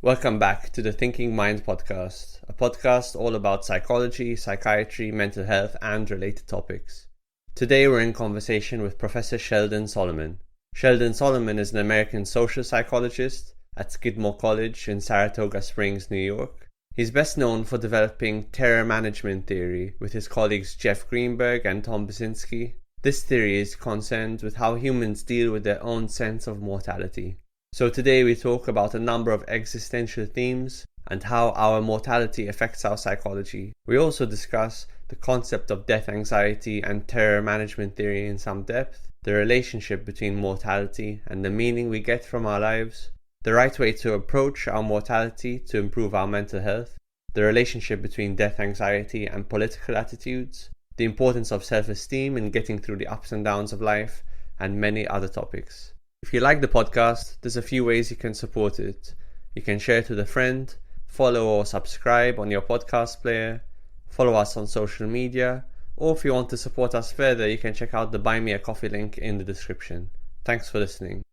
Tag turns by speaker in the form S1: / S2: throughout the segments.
S1: Welcome back to the Thinking Mind podcast, a podcast all about psychology, psychiatry, mental health, and related topics. Today we're in conversation with Professor Sheldon Solomon. Sheldon Solomon is an American social psychologist at Skidmore College in Saratoga Springs, New York. He's best known for developing terror management theory with his colleagues Jeff Greenberg and Tom Pyszczynski. This theory is concerned with how humans deal with their own sense of mortality. So today we talk about a number of existential themes and how our mortality affects our psychology. We also discuss the concept of death anxiety and terror management theory in some depth, the relationship between mortality and the meaning we get from our lives, the right way to approach our mortality to improve our mental health, the relationship between death anxiety and political attitudes, the importance of self-esteem in getting through the ups and downs of life, and many other topics. If you like the podcast, there's a few ways you can support it. You can share it with a friend, follow or subscribe on your podcast player, follow us on social media, or if you want to support us further, you can check out the Buy Me a Coffee link in the description. Thanks for listening.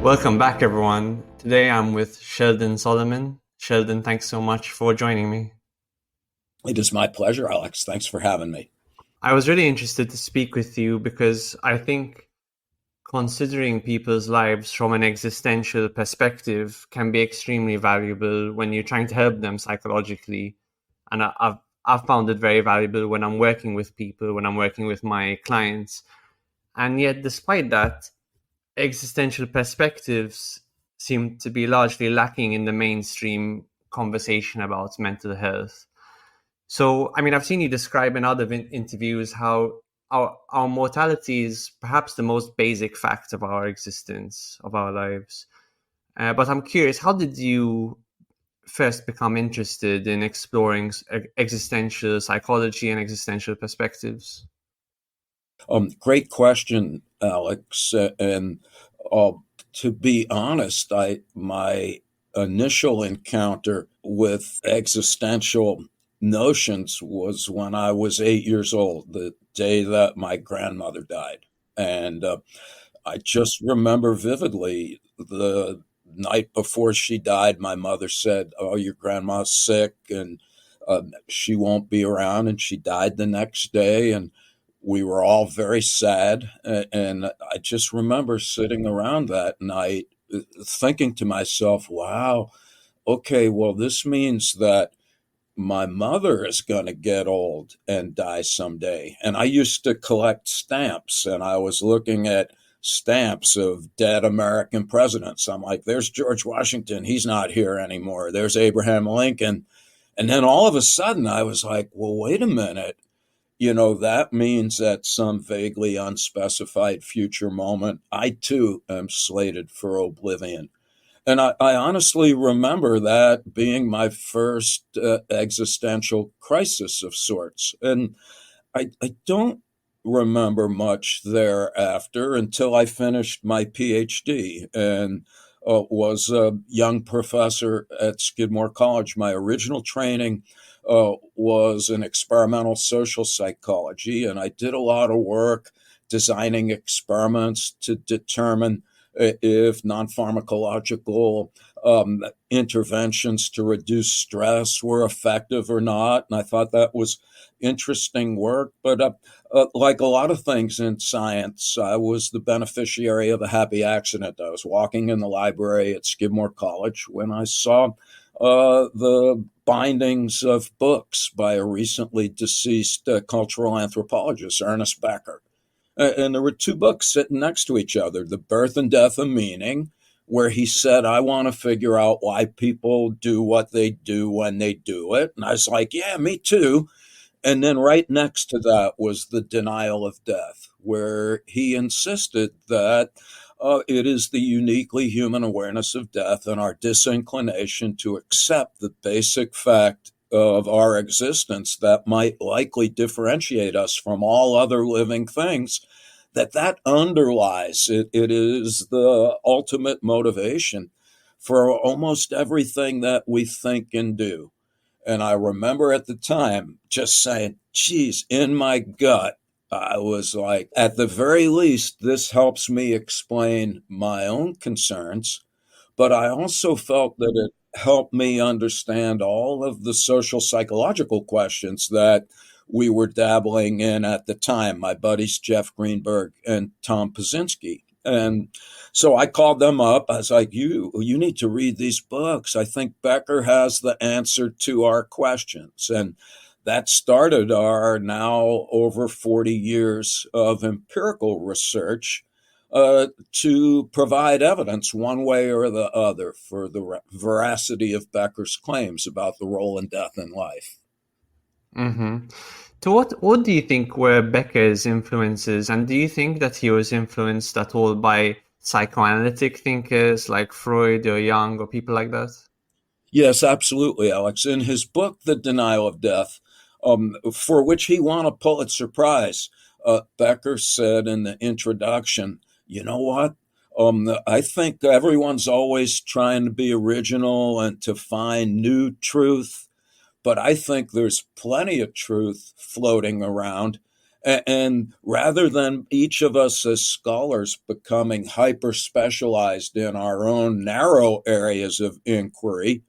S1: Welcome back, everyone. Today I'm with Sheldon Solomon. Sheldon, thanks so much for joining me.
S2: It is my pleasure, Alex. Thanks for having me.
S1: I was really interested to speak with you because I think considering people's lives from an existential perspective can be extremely valuable when you're trying to help them psychologically. And I've found it very valuable when I'm working with people, when I'm working with my clients. And yet, despite that, existential perspectives seem to be largely lacking in the mainstream conversation about mental health. So, I've seen you describe in other interviews how our mortality is perhaps the most basic fact of our existence, of our lives. But I'm curious, how did you first become interested in exploring existential psychology and existential perspectives?
S2: Great question, Alex. And to be honest, my initial encounter with existential notions was when I was 8 years old, the day that my grandmother died. And I just remember vividly the night before she died, my mother said, "Oh, your grandma's sick and she won't be around." And she died the next day. And we were all very sad. And I just remember sitting around that night thinking to myself, wow, okay, well, this means that my mother is going to get old and die someday. And I used to collect stamps, and I was looking at stamps of dead American presidents. I'm like, there's George Washington. He's not here anymore. There's Abraham Lincoln. And then all of a sudden I was like, well, wait a minute. That means at some vaguely unspecified future moment, I too am slated for oblivion. And I honestly remember that being my first existential crisis of sorts. And I don't remember much thereafter until I finished my PhD and was a young professor at Skidmore College. My original training was in experimental social psychology, and I did a lot of work designing experiments to determine if non-pharmacological interventions to reduce stress were effective or not. And I thought that was interesting work. But like a lot of things in science, I was the beneficiary of a happy accident. I was walking in the library at Skidmore College when I saw the bindings of books by a recently deceased cultural anthropologist, Ernest Becker. And there were two books sitting next to each other, The Birth and Death of Meaning, where he said, I want to figure out why people do what they do when they do it. And I was like, yeah, me too. And then right next to that was The Denial of Death, where he insisted that it is the uniquely human awareness of death and our disinclination to accept the basic fact of our existence that might likely differentiate us from all other living things, that underlies it. It is the ultimate motivation for almost everything that we think and do. And I remember at the time just saying, geez, in my gut, I was like, at the very least, this helps me explain my own concerns. But I also felt that it helped me understand all of the social psychological questions that we were dabbling in at the time, my buddies Jeff Greenberg and Tom Pyszczynski. And so I called them up. I was like, you need to read these books. I think Becker has the answer to our questions. And that started our now over 40 years of empirical research to provide evidence one way or the other for the veracity of Becker's claims about the role in death in life.
S1: Mm-hmm. So what do you think were Becker's influences, and do you think that he was influenced at all by psychoanalytic thinkers like Freud or Jung or people like that?
S2: Yes, absolutely, Alex. In his book, The Denial of Death, for which he won a Pulitzer Prize, Becker said in the introduction, you know what? I think everyone's always trying to be original and to find new truth, but I think there's plenty of truth floating around. And rather than each of us as scholars becoming hyper specialized in our own narrow areas of inquiry,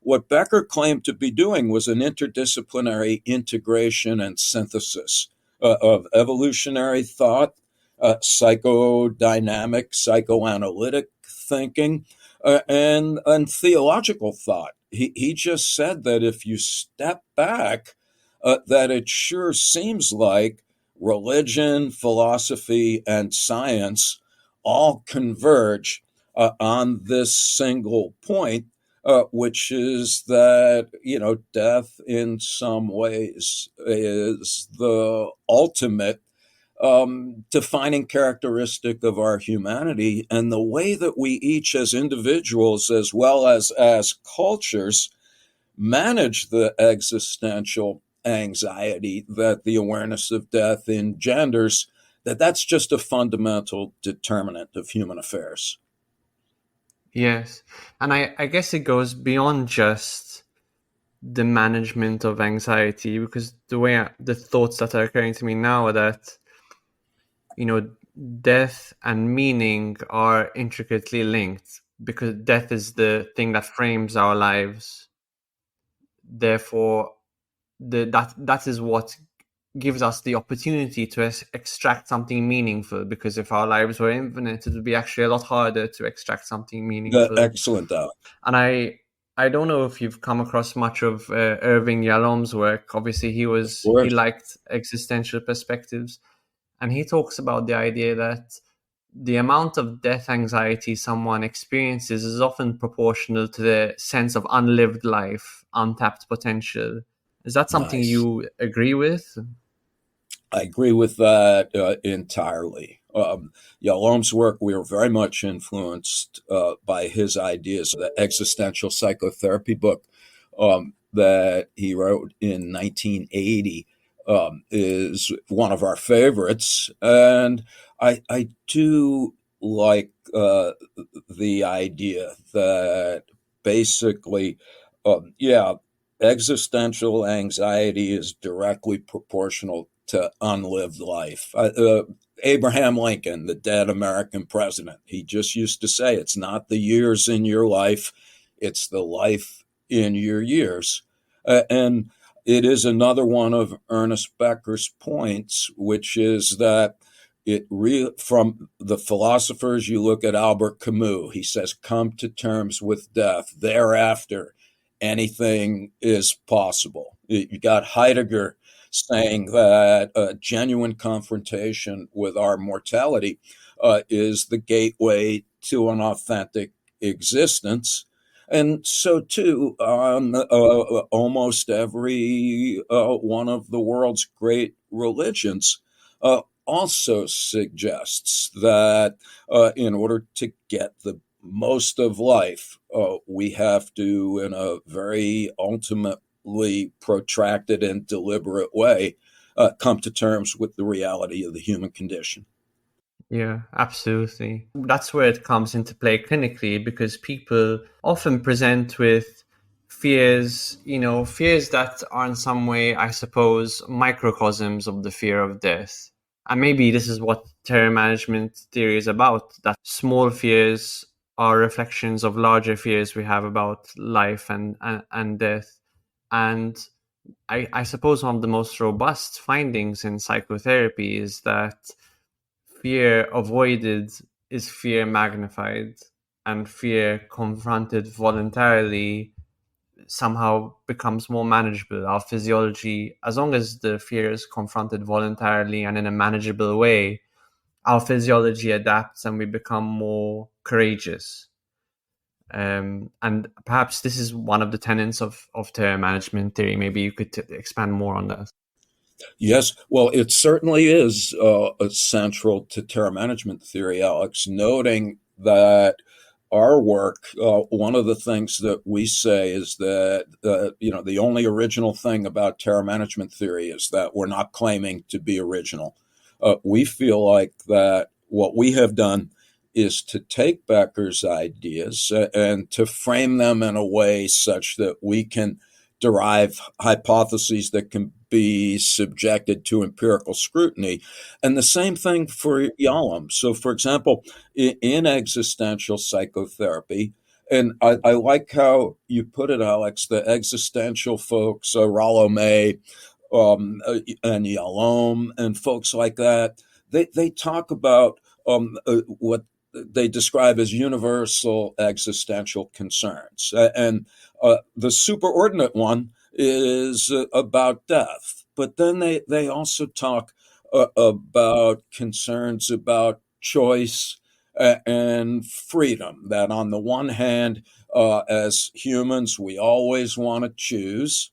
S2: what Becker claimed to be doing was an interdisciplinary integration and synthesis of evolutionary thought, psychodynamic, psychoanalytic thinking, and theological thought. He just said that if you step back, that it sure seems like religion, philosophy, and science all converge on this single point, which is that, death in some ways is the ultimate defining characteristic of our humanity, and the way that we each as individuals as well as cultures manage the existential anxiety that the awareness of death engenders, that's just a fundamental determinant of human affairs.
S1: Yes. And I guess it goes beyond just the management of anxiety, because the thoughts that are occurring to me now are that, death and meaning are intricately linked, because death is the thing that frames our lives. Therefore, that is what gives us the opportunity to extract something meaningful, because if our lives were infinite, it would be actually a lot harder to extract something meaningful.
S2: Excellent, Alex.
S1: And I don't know if you've come across much of Irving Yalom's work. Obviously, he liked existential perspectives, and he talks about the idea that the amount of death anxiety someone experiences is often proportional to the sense of unlived life, untapped potential. Is that something
S2: Nice.
S1: you agree with?
S2: I agree with that entirely. Yalom's work, we are very much influenced by his ideas. The existential psychotherapy book that he wrote in 1980 is one of our favorites. And I do like the idea that basically, existential anxiety is directly proportional to unlived life. Abraham Lincoln, the dead American president, he just used to say, it's not the years in your life, it's the life in your years. And it is another one of Ernest Becker's points, which is that from the philosophers, you look at Albert Camus, he says, come to terms with death. Thereafter, anything is possible. You got Heidegger saying that a genuine confrontation with our mortality is the gateway to an authentic existence. And so, too, almost every one of the world's great religions also suggests that in order to get the most of life, we have to, in a very ultimately protracted and deliberate way, come to terms with the reality of the human condition.
S1: Yeah, absolutely. That's where it comes into play clinically, because people often present with fears, fears that are in some way, I suppose, microcosms of the fear of death. And maybe this is what terror management theory is about, that small fears are reflections of larger fears we have about life and death. And I suppose one of the most robust findings in psychotherapy is that fear avoided is fear magnified, and fear confronted voluntarily somehow becomes more manageable. Our physiology, as long as the fear is confronted voluntarily and in a manageable way, our physiology adapts and we become more courageous. And perhaps this is one of the tenets of terror management theory. Maybe you could expand more on that.
S2: Yes, well, it certainly is central to terror management theory, Alex, noting that our work, one of the things that we say is that, the only original thing about terror management theory is that we're not claiming to be original. We feel like that what we have done is to take Becker's ideas and to frame them in a way such that we can derive hypotheses that can be subjected to empirical scrutiny. And the same thing for Yalom. So, for example, in existential psychotherapy, and I like how you put it, Alex, the existential folks, Rollo May and Yalom and folks like that, they talk about what they describe as universal existential concerns. And the superordinate one is about death. But then they also talk about concerns about choice and freedom. That on the one hand, as humans, we always want to choose.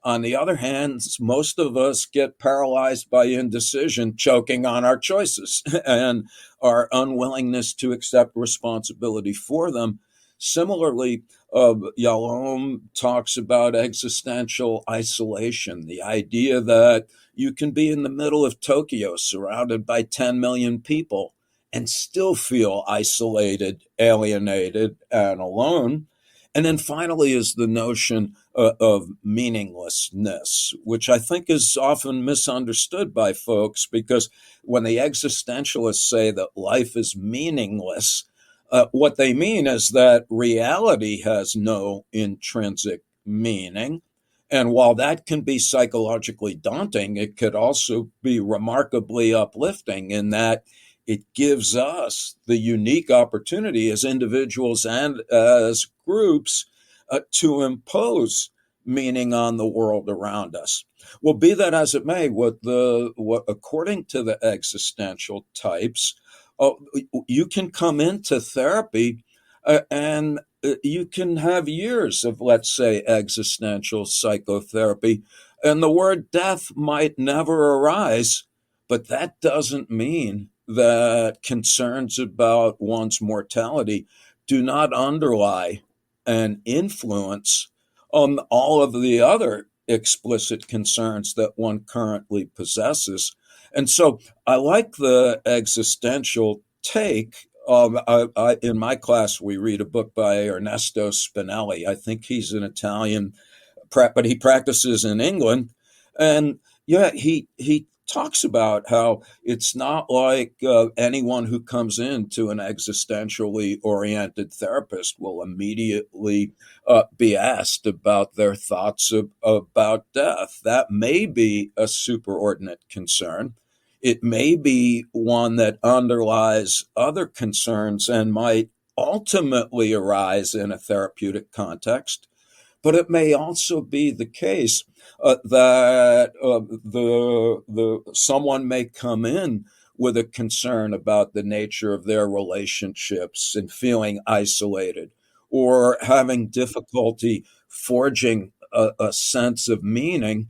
S2: On the other hand, most of us get paralyzed by indecision, choking on our choices and our unwillingness to accept responsibility for them. Similarly, Yalom talks about existential isolation, the idea that you can be in the middle of Tokyo surrounded by 10 million people and still feel isolated, alienated, and alone. And then finally is the notion of meaninglessness, which I think is often misunderstood by folks, because when the existentialists say that life is meaningless, what they mean is that reality has no intrinsic meaning. And while that can be psychologically daunting, it could also be remarkably uplifting in that it gives us the unique opportunity as individuals and as groups to impose meaning on the world around us. Well, be that as it may, what according to the existential types, you can come into therapy and you can have years of, let's say, existential psychotherapy, and the word death might never arise, but that doesn't mean that concerns about one's mortality do not underlie and influence all of the other explicit concerns that one currently possesses. And so I like the existential take. In my class, we read a book by Ernesto Spinelli. I think he's an Italian, but he practices in England. And yeah, he talks about how it's not like anyone who comes into an existentially oriented therapist will immediately be asked about their thoughts about death. That may be a superordinate concern. It may be one that underlies other concerns and might ultimately arise in a therapeutic context. But it may also be the case that the someone may come in with a concern about the nature of their relationships and feeling isolated, or having difficulty forging a sense of meaning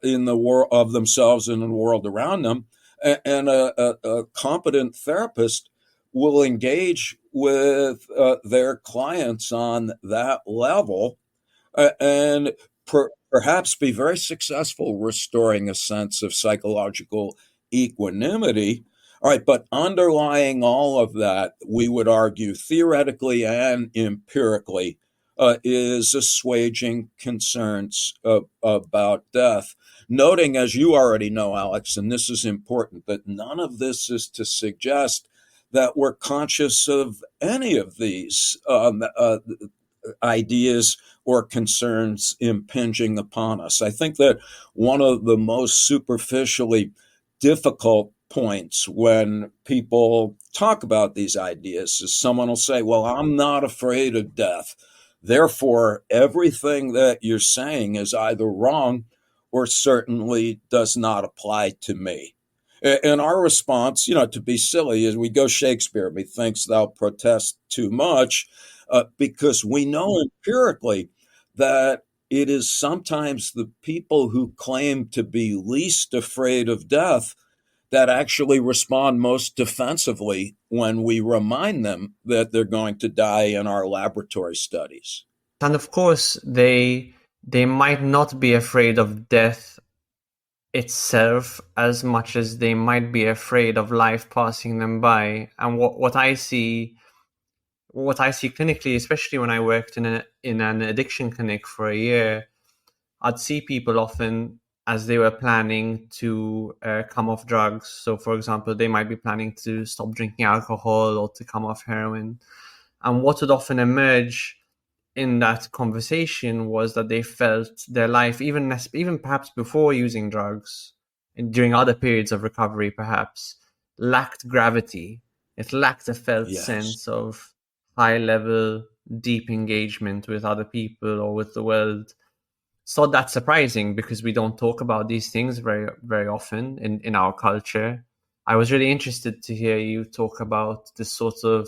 S2: in the world of themselves and in the world around them. And a competent therapist will engage with their clients on that level and perhaps be very successful restoring a sense of psychological equanimity. All right, but underlying all of that, we would argue theoretically and empirically, is assuaging concerns about death. Noting, as you already know, Alex, and this is important, that none of this is to suggest that we're conscious of any of these ideas or concerns impinging upon us. I think that one of the most superficially difficult points when people talk about these ideas is someone will say, well, I'm not afraid of death. Therefore, everything that you're saying is either wrong or certainly does not apply to me. And our response, to be silly, is we go Shakespeare. Methinks thou protest too much, because we know empirically that it is sometimes the people who claim to be least afraid of death that actually respond most defensively when we remind them that they're going to die in our laboratory studies.
S1: And of course, they might not be afraid of death itself as much as they might be afraid of life passing them by. And what I see clinically, especially when I worked in an addiction clinic for a year, I'd see people often as they were planning to come off drugs. So, for example, they might be planning to stop drinking alcohol or to come off heroin. And what would often emerge in that conversation was that they felt their life, even perhaps before using drugs and during other periods of recovery, perhaps lacked gravity. It lacked a felt sense of high level, deep engagement with other people or with the world. It's not that surprising because we don't talk about these things very, very often in our culture. I was really interested to hear you talk about this sort of,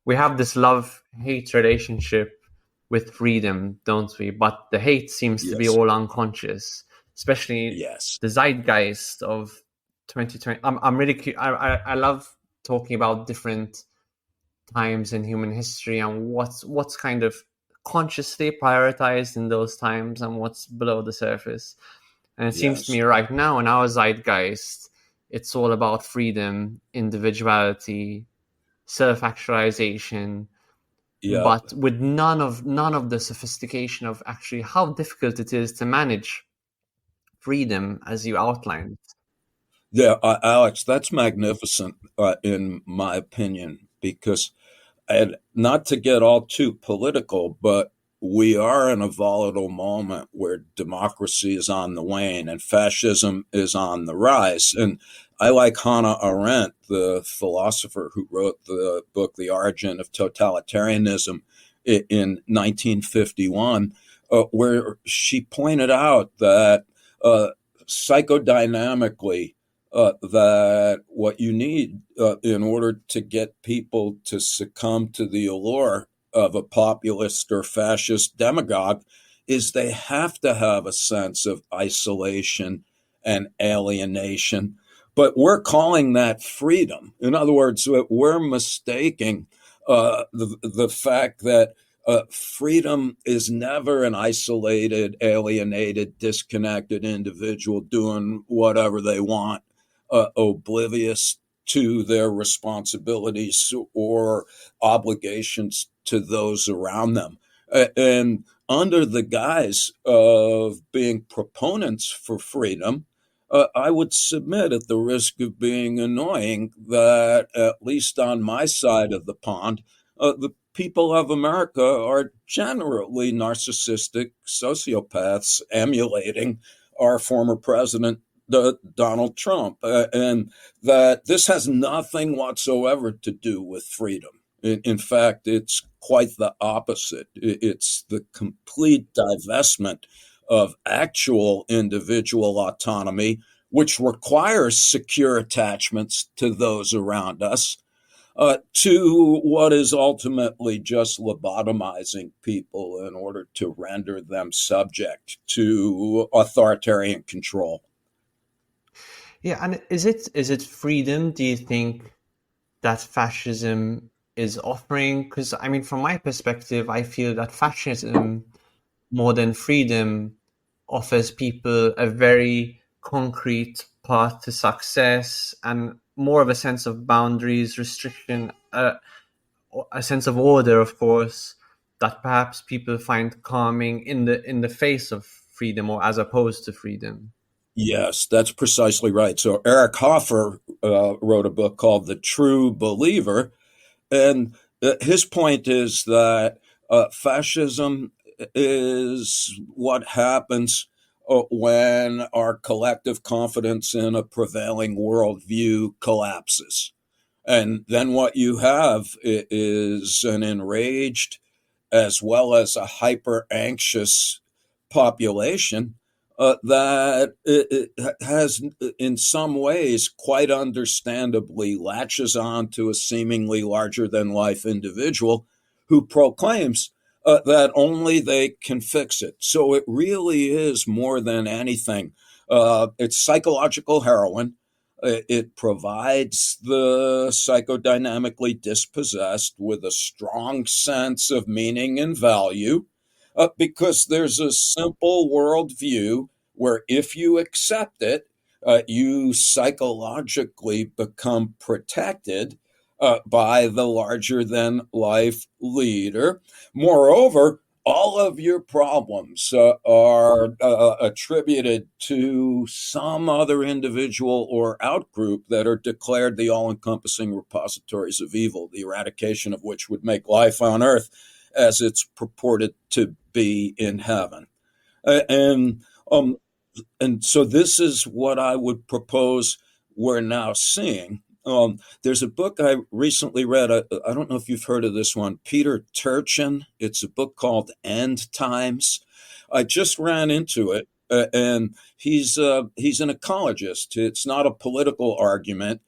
S1: we have this love-hate relationship with freedom, don't we? But the hate seems to be all unconscious, especially the zeitgeist of 2020. I'm really I love talking about different times in human history and what's kind of consciously prioritized in those times and what's below the surface. And it seems to me right now in our zeitgeist, it's all about freedom, individuality, self-actualization, but with none of the sophistication of actually how difficult it is to manage freedom as you outlined.
S2: Yeah, Alex, that's magnificent in my opinion, because, and not to get all too political, but we are in a volatile moment where democracy is on the wane and fascism is on the rise. And I like Hannah Arendt, the philosopher who wrote the book The Origin of Totalitarianism in 1951, where she pointed out that psychodynamically, that what you need in order to get people to succumb to the allure of a populist or fascist demagogue is they have to have a sense of isolation and alienation. But we're calling that freedom. In other words, we're mistaking the fact that freedom is never an isolated, alienated, disconnected individual doing whatever they want, oblivious to their responsibilities or obligations to those around them. And under the guise of being proponents for freedom, I would submit, at the risk of being annoying, that at least on my side of the pond, the people of America are generally narcissistic sociopaths emulating our former president, Donald Trump, and that this has nothing whatsoever to do with freedom. In fact, it's quite the opposite. It's the complete divestment of actual individual autonomy, which requires secure attachments to those around us, to what is ultimately just lobotomizing people in order to render them subject to authoritarian control.
S1: Yeah, and is it freedom, do you think, that fascism is offering? Because I mean, from my perspective, I feel that fascism, more than freedom, offers people a very concrete path to success and more of a sense of boundaries, restriction, a sense of order, of course, that perhaps people find calming in the face of freedom or as opposed to freedom.
S2: Yes, that's precisely right. So Eric Hoffer wrote a book called The True Believer, and his point is that fascism is what happens when our collective confidence in a prevailing worldview collapses. And then what you have is an enraged as well as a hyper anxious population that it has, in some ways, quite understandably latches on to a seemingly larger than life individual who proclaims that only they can fix it. So it really is more than anything. It's psychological heroin. It provides the psychodynamically dispossessed with a strong sense of meaning and value because there's a simple worldview where if you accept it, you psychologically become protected by the larger than life leader. Moreover, all of your problems are attributed to some other individual or outgroup that are declared the all encompassing repositories of evil, the eradication of which would make life on earth as it's purported to be in heaven. Uh, and um, and so this is what I would propose we're now seeing. There's a book I recently read. I don't know if you've heard of this one, Peter Turchin. It's a book called End Times. I just ran into it, and he's an ecologist. It's not a political argument.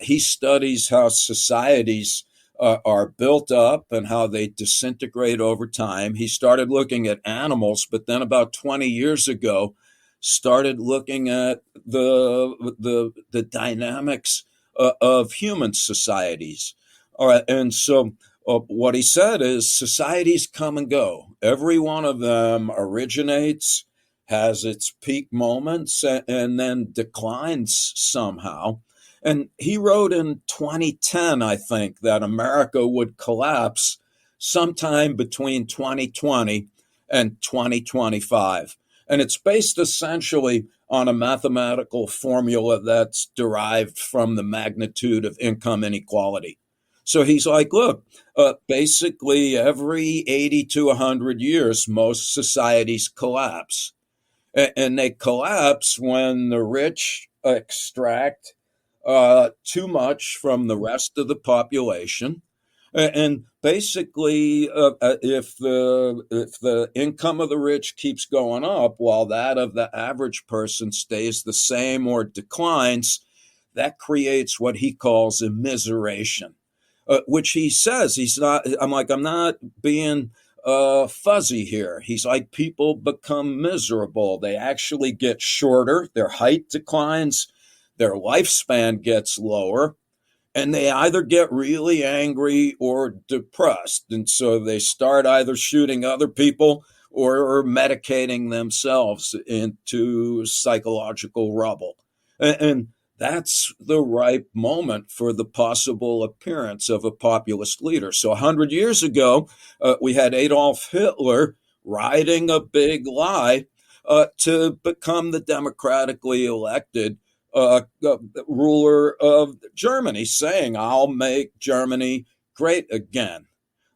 S2: He studies how societies are built up and how they disintegrate over time. He started looking at animals, but then about 20 years ago, started looking at the dynamics of human societies. All right, and so what he said is societies come and go. Every one of them originates, has its peak moments, and then declines somehow. And he wrote in 2010, I think, that America would collapse sometime between 2020 and 2025. And it's based essentially on a mathematical formula that's derived from the magnitude of income inequality. So he's like, look, basically every 80 to 100 years, most societies collapse. And they collapse when the rich extract too much from the rest of the population. And basically, if the income of the rich keeps going up while that of the average person stays the same or declines, that creates what he calls immiseration, which he says he's not. I'm not being fuzzy here. He's like, people become miserable. They actually get shorter. Their height declines. Their lifespan gets lower, and they either get really angry or depressed. And so they start either shooting other people or medicating themselves into psychological rubble. And that's the ripe moment for the possible appearance of a populist leader. So 100 years ago, we had Adolf Hitler riding a big lie to become the democratically elected ruler of Germany, saying, I'll make Germany great again.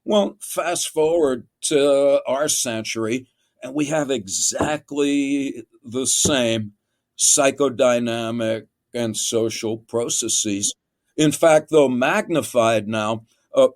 S2: Well, fast forward to our century, and we have exactly the same psychodynamic and social processes. In fact, though, magnified now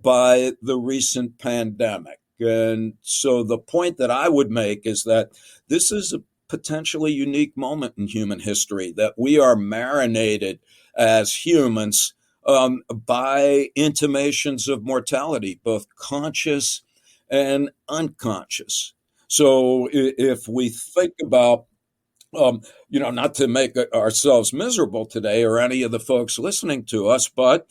S2: by the recent pandemic. And so the point that I would make is that this is a potentially unique moment in human history, that we are marinated as humans by intimations of mortality, both conscious and unconscious. So if we think about, not to make ourselves miserable today or any of the folks listening to us, but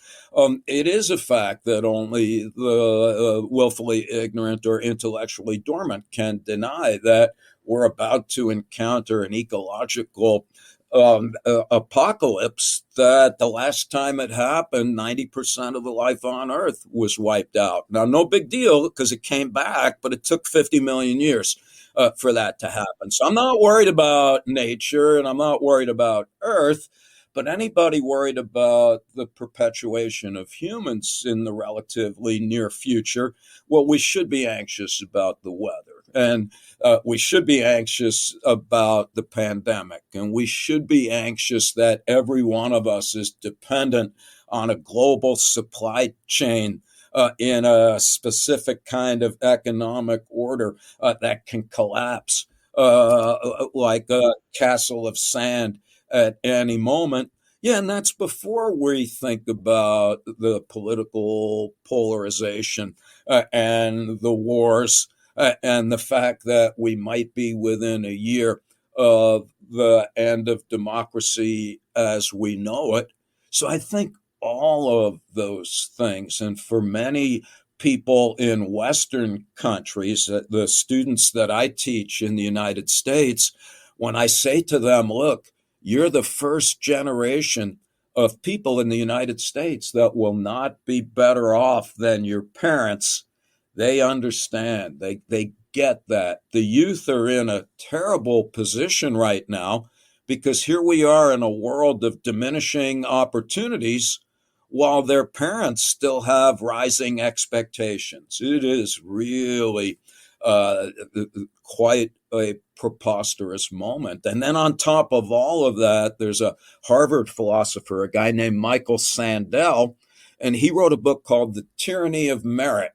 S2: it is a fact that only the willfully ignorant or intellectually dormant can deny that we're about to encounter an ecological apocalypse that the last time it happened, 90% of the life on Earth was wiped out. Now, no big deal because it came back, but it took 50 million years for that to happen. So I'm not worried about nature and I'm not worried about Earth. But anybody worried about the perpetuation of humans in the relatively near future, well, we should be anxious about the weather. And we should be anxious about the pandemic. And we should be anxious that every one of us is dependent on a global supply chain in a specific kind of economic order that can collapse like a castle of sand at any moment. Yeah, and that's before we think about the political polarization and the wars and the fact that we might be within a year of the end of democracy as we know it. So I think all of those things, and for many people in Western countries, the students that I teach in the United States, when I say to them, look, you're the first generation of people in the United States that will not be better off than your parents. They understand. They get that. The youth are in a terrible position right now because here we are in a world of diminishing opportunities while their parents still have rising expectations. It is really quite a preposterous moment. And then on top of all of that, there's a Harvard philosopher, a guy named Michael Sandel, and he wrote a book called The Tyranny of Merit.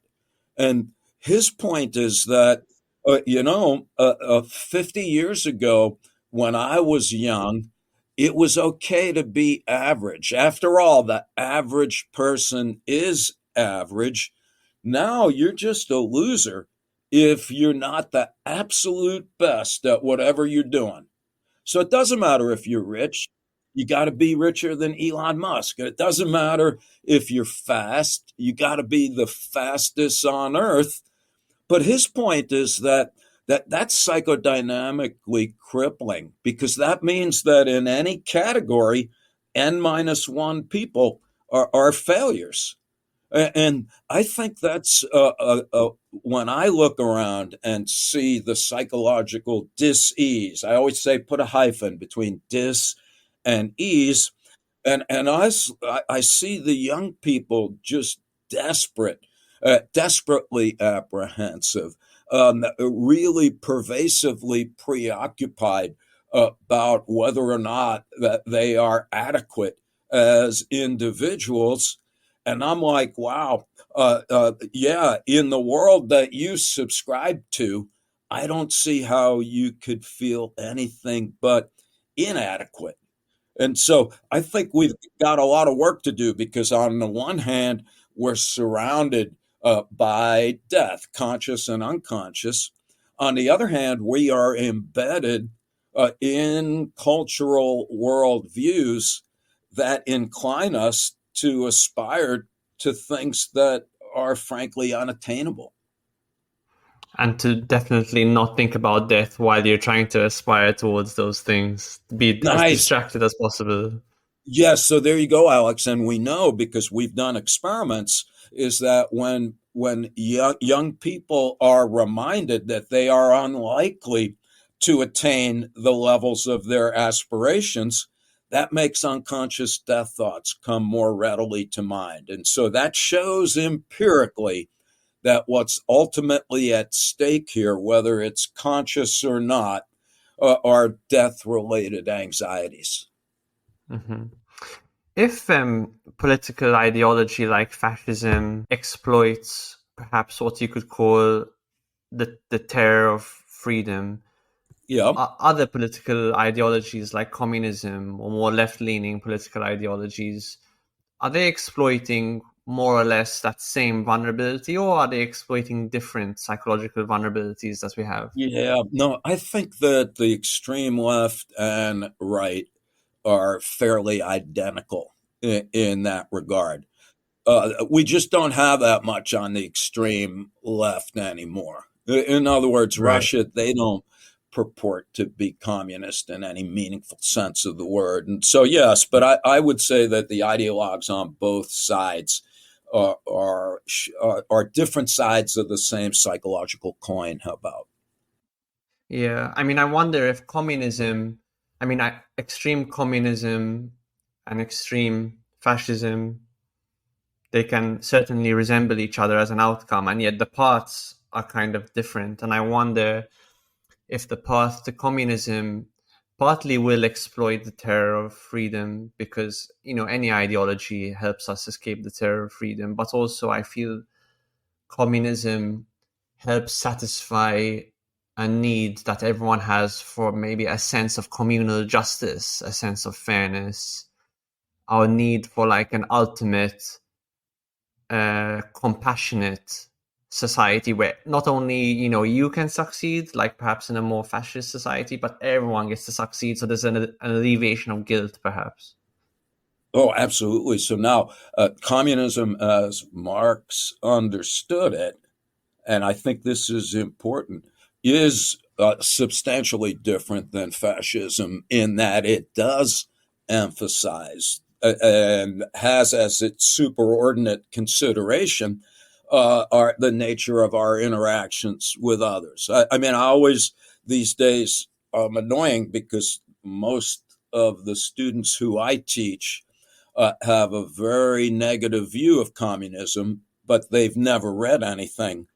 S2: And his point is that, 50 years ago, when I was young, it was okay to be average. After all, the average person is average. Now you're just a loser if you're not the absolute best at whatever you're doing. So it doesn't matter if you're rich. You got to be richer than Elon Musk. It doesn't matter if you're fast. You got to be the fastest on earth. But his point is that's psychodynamically crippling because that means that in any category, N minus one people are failures. And I think that's when I look around and see the psychological dis-ease. I always say put a hyphen between dis and ease. And I see the young people just desperately apprehensive, really pervasively preoccupied about whether or not that they are adequate as individuals. And I'm like, wow, yeah, in the world that you subscribe to, I don't see how you could feel anything but inadequate. And so I think we've got a lot of work to do because, on the one hand, we're surrounded by death, conscious and unconscious. On the other hand, we are embedded in cultural worldviews that incline us to aspire to things that are frankly unattainable.
S1: And to definitely not think about death while you're trying to aspire towards those things. Be as
S2: Nice.
S1: distracted as possible.
S2: Yes, so there you go, Alex. And we know because we've done experiments is that when young people are reminded that they are unlikely to attain the levels of their aspirations, that makes unconscious death thoughts come more readily to mind. And so that shows empirically that what's ultimately at stake here, whether it's conscious or not, are death-related anxieties.
S1: Mm-hmm. If political ideology like fascism exploits perhaps what you could call the terror of freedom,
S2: Yeah.
S1: other political ideologies like communism or more left-leaning political ideologies, are they exploiting more or less that same vulnerability, or are they exploiting different psychological vulnerabilities that we have?
S2: Yeah, no, I think that the extreme left and right are fairly identical in that regard. We just don't have that much on the extreme left anymore. In other words,
S1: Right.
S2: Russia, they don't purport to be communist in any meaningful sense of the word. And so, yes, but I would say that the ideologues on both sides are different sides of the same psychological coin. How about?
S1: Yeah, I mean, I wonder if communism, extreme communism and extreme fascism, they can certainly resemble each other as an outcome, and yet the paths are kind of different. And I wonder if the path to communism partly will exploit the terror of freedom, because any ideology helps us escape the terror of freedom, but also I feel communism helps satisfy a need that everyone has for maybe a sense of communal justice, a sense of fairness, our need for like an ultimate compassionate society where not only you can succeed, like perhaps in a more fascist society, but everyone gets to succeed, so there's an alleviation of guilt perhaps.
S2: Oh, absolutely. So now communism as Marx understood it, and I think this is important, is substantially different than fascism in that it does emphasize and has as its superordinate consideration the nature of our interactions with others. I mean, I always, these days, annoying because most of the students who I teach have a very negative view of communism, but they've never read anything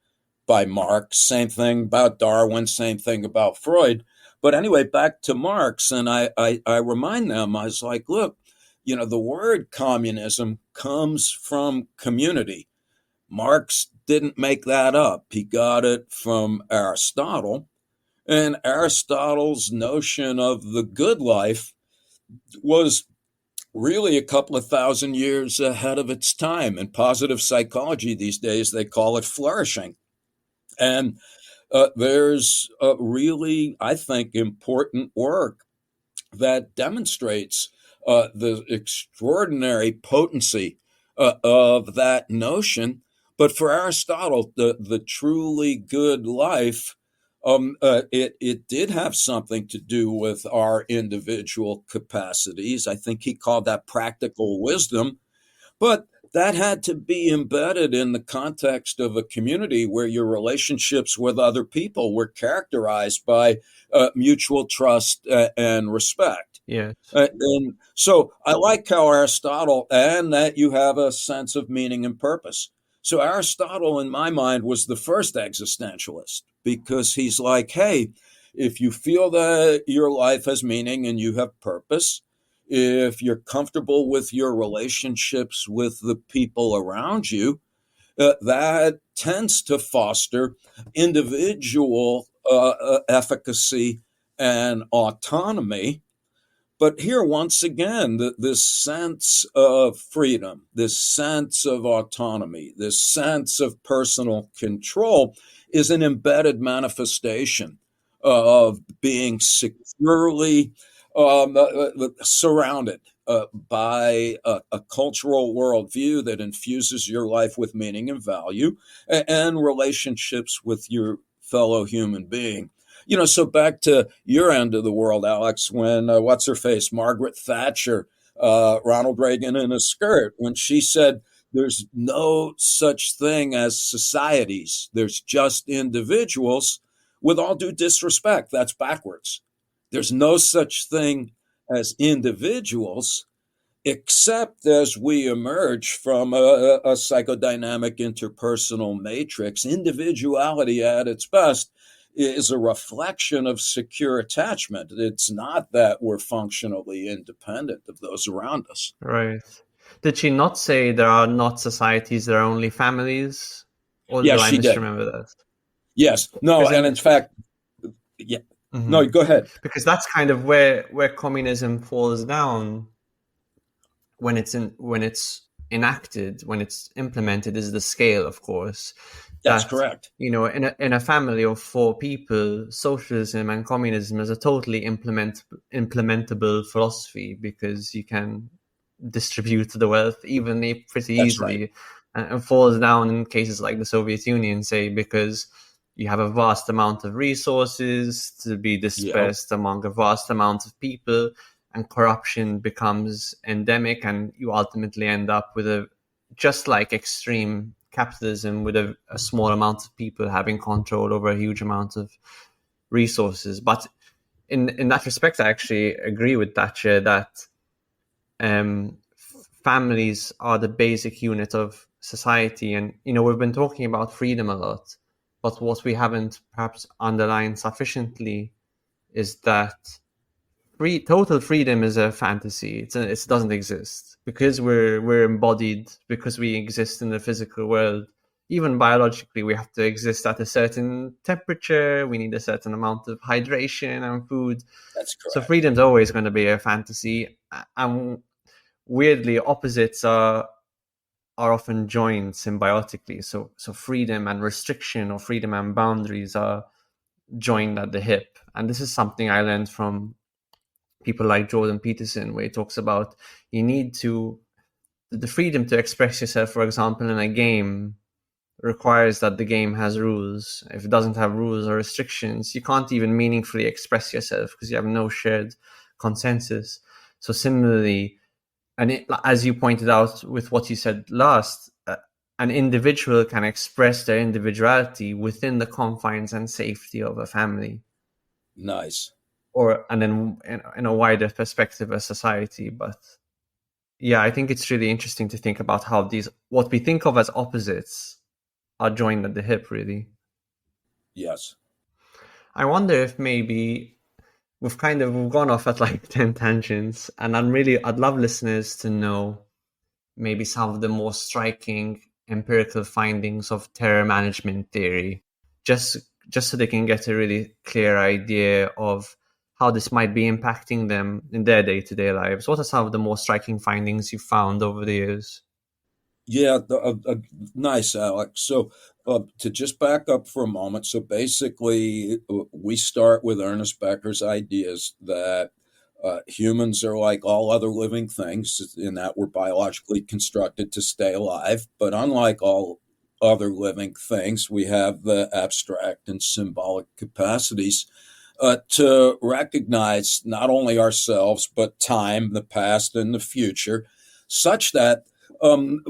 S2: by Marx. Same thing about Darwin, same thing about Freud. But anyway, back to Marx, and I remind them, I was like, look, the word communism comes from community. Marx didn't make that up. He got it from Aristotle, and Aristotle's notion of the good life was really a couple of thousand years ahead of its time. In positive psychology these days, they call it flourishing. And there's a really, I think, important work that demonstrates the extraordinary potency of that notion. But for Aristotle, the truly good life, it did have something to do with our individual capacities. I think he called that practical wisdom. But that had to be embedded in the context of a community where your relationships with other people were characterized by mutual trust and respect.
S1: Yes.
S2: And so I like how Aristotle, and that you have a sense of meaning and purpose. So Aristotle, in my mind, was the first existentialist because he's like, hey, if you feel that your life has meaning and you have purpose, if you're comfortable with your relationships with the people around you, that tends to foster individual efficacy and autonomy. But here, once again, this sense of freedom, this sense of autonomy, this sense of personal control is an embedded manifestation of being securely surrounded by a cultural worldview that infuses your life with meaning and value and relationships with your fellow human being. So back to your end of the world, Alex, when what's her face, Margaret Thatcher, Ronald Reagan in a skirt, when she said, there's no such thing as societies, there's just individuals, with all due disrespect, that's backwards. There's no such thing as individuals, except as we emerge from a psychodynamic interpersonal matrix. Individuality at its best is a reflection of secure attachment. It's not that we're functionally independent of those around us.
S1: Right. Did she not say there are not societies, there are only families? Or do
S2: Yes,
S1: I
S2: she did.
S1: misremember that?
S2: Yes. No, and in fact, yeah.
S1: Mm-hmm.
S2: No, go ahead.
S1: Because that's kind of where communism falls down when it's enacted, when it's implemented, is the scale, of course.
S2: That's correct.
S1: In a family of 4 people, socialism and communism is a totally implementable philosophy because you can distribute the wealth evenly pretty easily. Right. And falls down in cases like the Soviet Union, say, because you have a vast amount of resources to be
S2: Yep.
S1: dispersed among a vast amount of people, and corruption becomes endemic, and you ultimately end up with just like extreme capitalism, with a small amount of people having control over a huge amount of resources. But in that respect, I actually agree with Thatcher that um, families are the basic unit of society. And, we've been talking about freedom a lot, but what we haven't perhaps underlined sufficiently is that total freedom is a fantasy. It doesn't exist, because we're embodied, because we exist in the physical world. Even biologically, we have to exist at a certain temperature. We need a certain amount of hydration and food.
S2: That's
S1: So
S2: correct.
S1: freedom's always going to be a fantasy. And weirdly, opposites are often joined symbiotically. So freedom and restriction, or freedom and boundaries, are joined at the hip. And this is something I learned from people like Jordan Peterson, where he talks about you need the freedom to express yourself, for example, in a game requires that the game has rules. If it doesn't have rules or restrictions, you can't even meaningfully express yourself, because you have no shared consensus. So similarly, as you pointed out with what you said last, an individual can express their individuality within the confines and safety of a family,
S2: Nice.
S1: and then in a wider perspective, a society. But yeah, I think it's really interesting to think about how these, what we think of as opposites, are joined at the hip, really.
S2: Yes.
S1: I wonder if maybe we've gone off at like 10 tangents, and I'd love listeners to know maybe some of the more striking empirical findings of terror management theory, just so they can get a really clear idea of how this might be impacting them in their day-to-day lives. What are some of the more striking findings you found over the years?
S2: Yeah, nice, Alex. So, to just back up for a moment, so basically, we start with Ernest Becker's ideas that humans are like all other living things, in that we're biologically constructed to stay alive. But unlike all other living things, we have the abstract and symbolic capacities to recognize not only ourselves, but time, the past, and the future, such that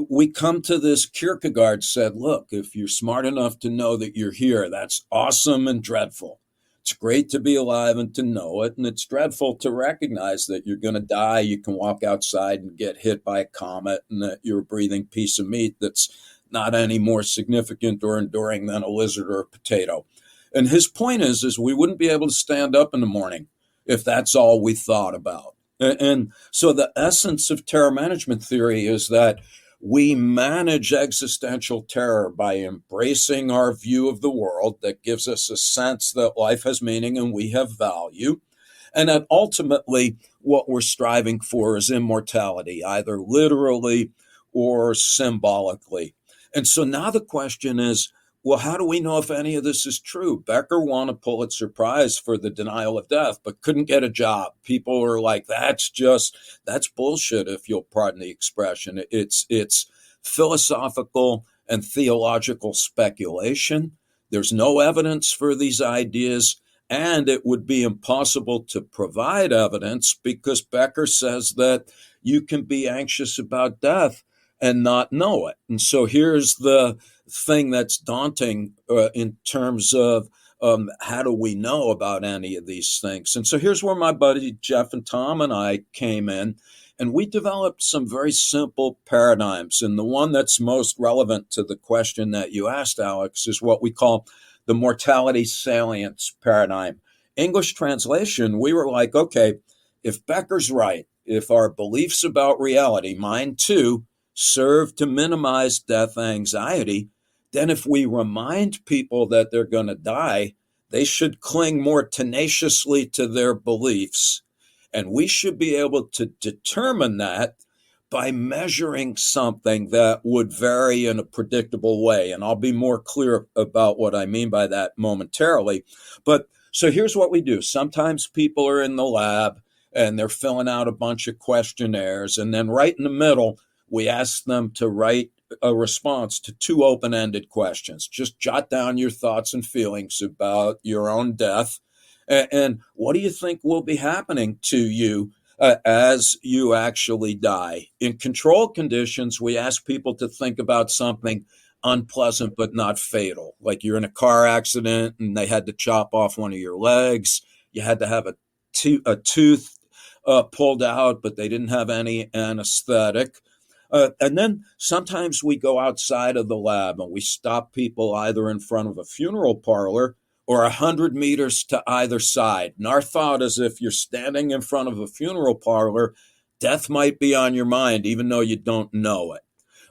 S2: we come to this. Kierkegaard said, look, if you're smart enough to know that you're here, that's awesome and dreadful. It's great to be alive and to know it, and it's dreadful to recognize that you're going to die. You can walk outside and get hit by a comet, and that you're a breathing piece of meat that's not any more significant or enduring than a lizard or a potato. And his point is we wouldn't be able to stand up in the morning if that's all we thought about. And so the essence of terror management theory is that we manage existential terror by embracing our view of the world that gives us a sense that life has meaning and we have value. And that ultimately what we're striving for is immortality, either literally or symbolically. And so now the question is, well, how do we know if any of this is true? Becker won a Pulitzer Prize for the denial of death, but couldn't get a job. People are like, that's bullshit, if you'll pardon the expression. It's philosophical and theological speculation. There's no evidence for these ideas, and it would be impossible to provide evidence because Becker says that you can be anxious about death and not know it. And so here's the thing that's daunting in terms of how do we know about any of these things. And so here's where my buddy Jeff and Tom and I came in, and we developed some very simple paradigms. And the one that's most relevant to the question that you asked, Alex, is what we call the mortality salience paradigm. English translation, we were like, okay, if Becker's right, if our beliefs about reality, mine too, serve to minimize death anxiety, then if we remind people that they're going to die, they should cling more tenaciously to their beliefs. And we should be able to determine that by measuring something that would vary in a predictable way. And I'll be more clear about what I mean by that momentarily. But so here's what we do. Sometimes people are in the lab and they're filling out a bunch of questionnaires. And then right in the middle, we ask them to write a response to two open-ended questions. Just jot down your thoughts and feelings about your own death. And what do you think will be happening to you as you actually die? In control conditions, we ask people to think about something unpleasant but not fatal. Like you're in a car accident and they had to chop off one of your legs. You had to have a tooth pulled out, but they didn't have any anesthetic. And then sometimes we go outside of the lab and we stop people either in front of a funeral parlor or 100 meters to either side. And our thought is if you're standing in front of a funeral parlor, death might be on your mind, even though you don't know it.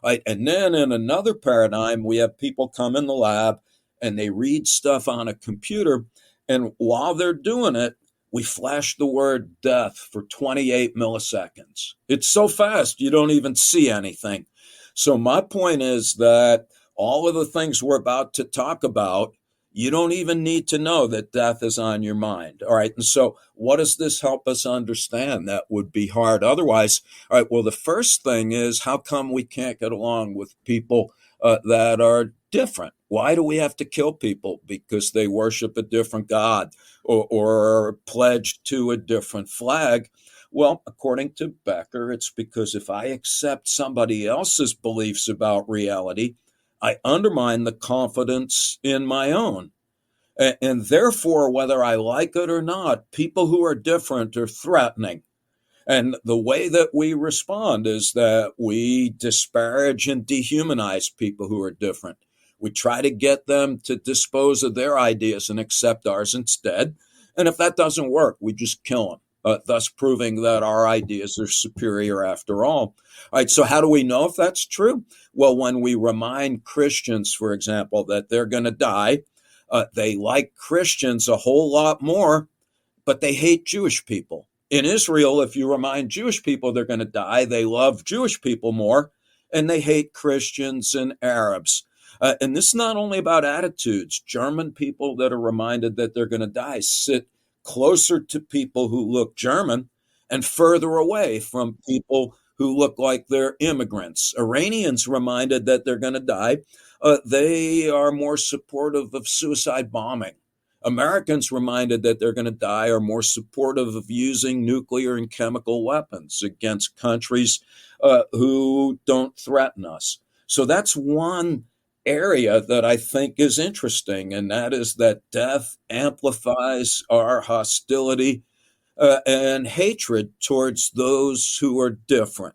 S2: Right? And then in another paradigm, we have people come in the lab and they read stuff on a computer. And while they're doing it, we flash the word death for 28 milliseconds. It's so fast, you don't even see anything. So my point is that all of the things we're about to talk about, you don't even need to know that death is on your mind. All right. And so what does this help us understand? That would be hard otherwise. All right. Well, the first thing is, how come we can't get along with people that are different? Why do we have to kill people? Because they worship a different God or are pledged to a different flag? Well, according to Becker, it's because if I accept somebody else's beliefs about reality, I undermine the confidence in my own. And therefore, whether I like it or not, people who are different are threatening. And the way that we respond is that we disparage and dehumanize people who are different. We try to get them to dispose of their ideas and accept ours instead. And if that doesn't work, we just kill them, thus proving that our ideas are superior after all. All right, so how do we know if that's true? Well, when we remind Christians, for example, that they're going to die, they like Christians a whole lot more, but they hate Jewish people. In Israel, if you remind Jewish people they're going to die, they love Jewish people more, and they hate Christians and Arabs. And this is not only about attitudes. German people that are reminded that they're going to die sit closer to people who look German and further away from people who look like they're immigrants. Iranians reminded that they're going to die, they are more supportive of suicide bombing. Americans reminded that they're going to die are more supportive of using nuclear and chemical weapons against countries who don't threaten us. So that's one area that I think is interesting, and that is that death amplifies our hostility and hatred towards those who are different.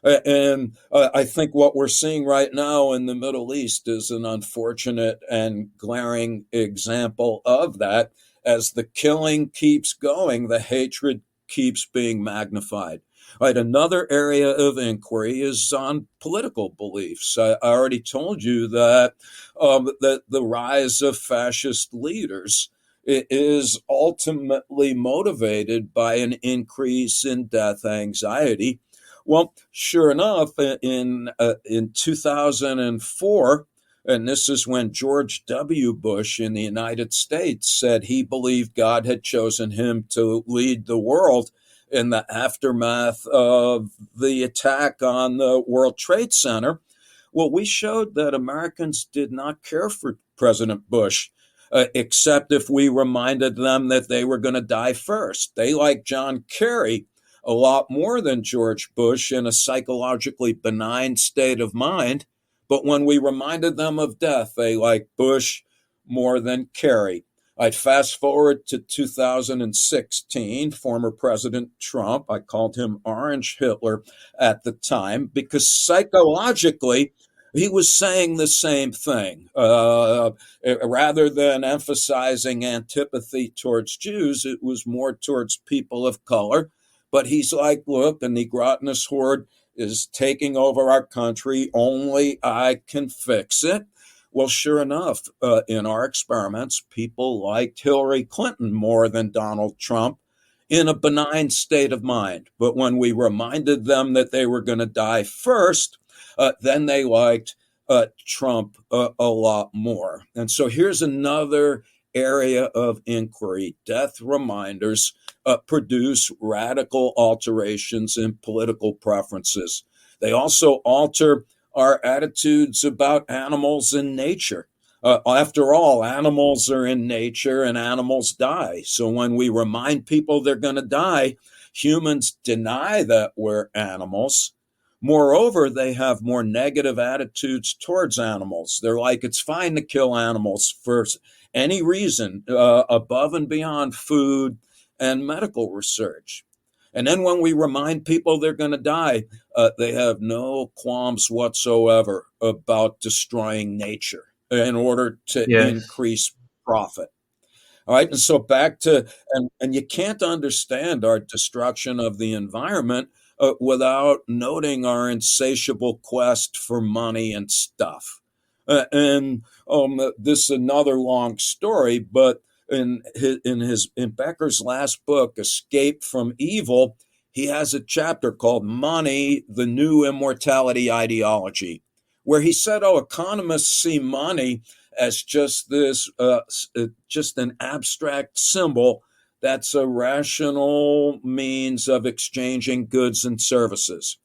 S2: And I think what we're seeing right now in the Middle East is an unfortunate and glaring example of that. As the killing keeps going, the hatred keeps being magnified. Right, another area of inquiry is on political beliefs. I already told you that that the rise of fascist leaders is ultimately motivated by an increase in death anxiety. Well, sure enough, in 2004, and this is when George W. Bush in the United States said he believed God had chosen him to lead the world in the aftermath of the attack on the World Trade Center. Well, we showed that Americans did not care for President Bush, except if we reminded them that they were going to die first. They liked John Kerry a lot more than George Bush in a psychologically benign state of mind. But when we reminded them of death, they liked Bush more than Kerry. I'd fast forward to 2016, former President Trump. I called him Orange Hitler at the time because psychologically, he was saying the same thing. Rather than emphasizing antipathy towards Jews, it was more towards people of color. But he's like, look, the Negrotinous horde is taking over our country. Only I can fix it. Well, sure enough, in our experiments, people liked Hillary Clinton more than Donald Trump in a benign state of mind. But when we reminded them that they were going to die first, then they liked Trump a lot more. And so here's another area of inquiry. Death reminders produce radical alterations in political preferences. They also alter our attitudes about animals and nature. After all, animals are in nature and animals die. So when we remind people they're going to die, humans deny that we're animals. Moreover, they have more negative attitudes towards animals. They're like, it's fine to kill animals for any reason above and beyond food and medical research. And then when we remind people they're going to die, they have no qualms whatsoever about destroying nature in order to
S1: Yes.
S2: increase profit. All right. And so back to, and you can't understand our destruction of the environment without noting our insatiable quest for money and stuff. And this is another long story, but in Becker's last book, Escape from Evil, he has a chapter called Money, the New Immortality Ideology, where he said, oh, economists see money as just this, just an abstract symbol that's a rational means of exchanging goods and services.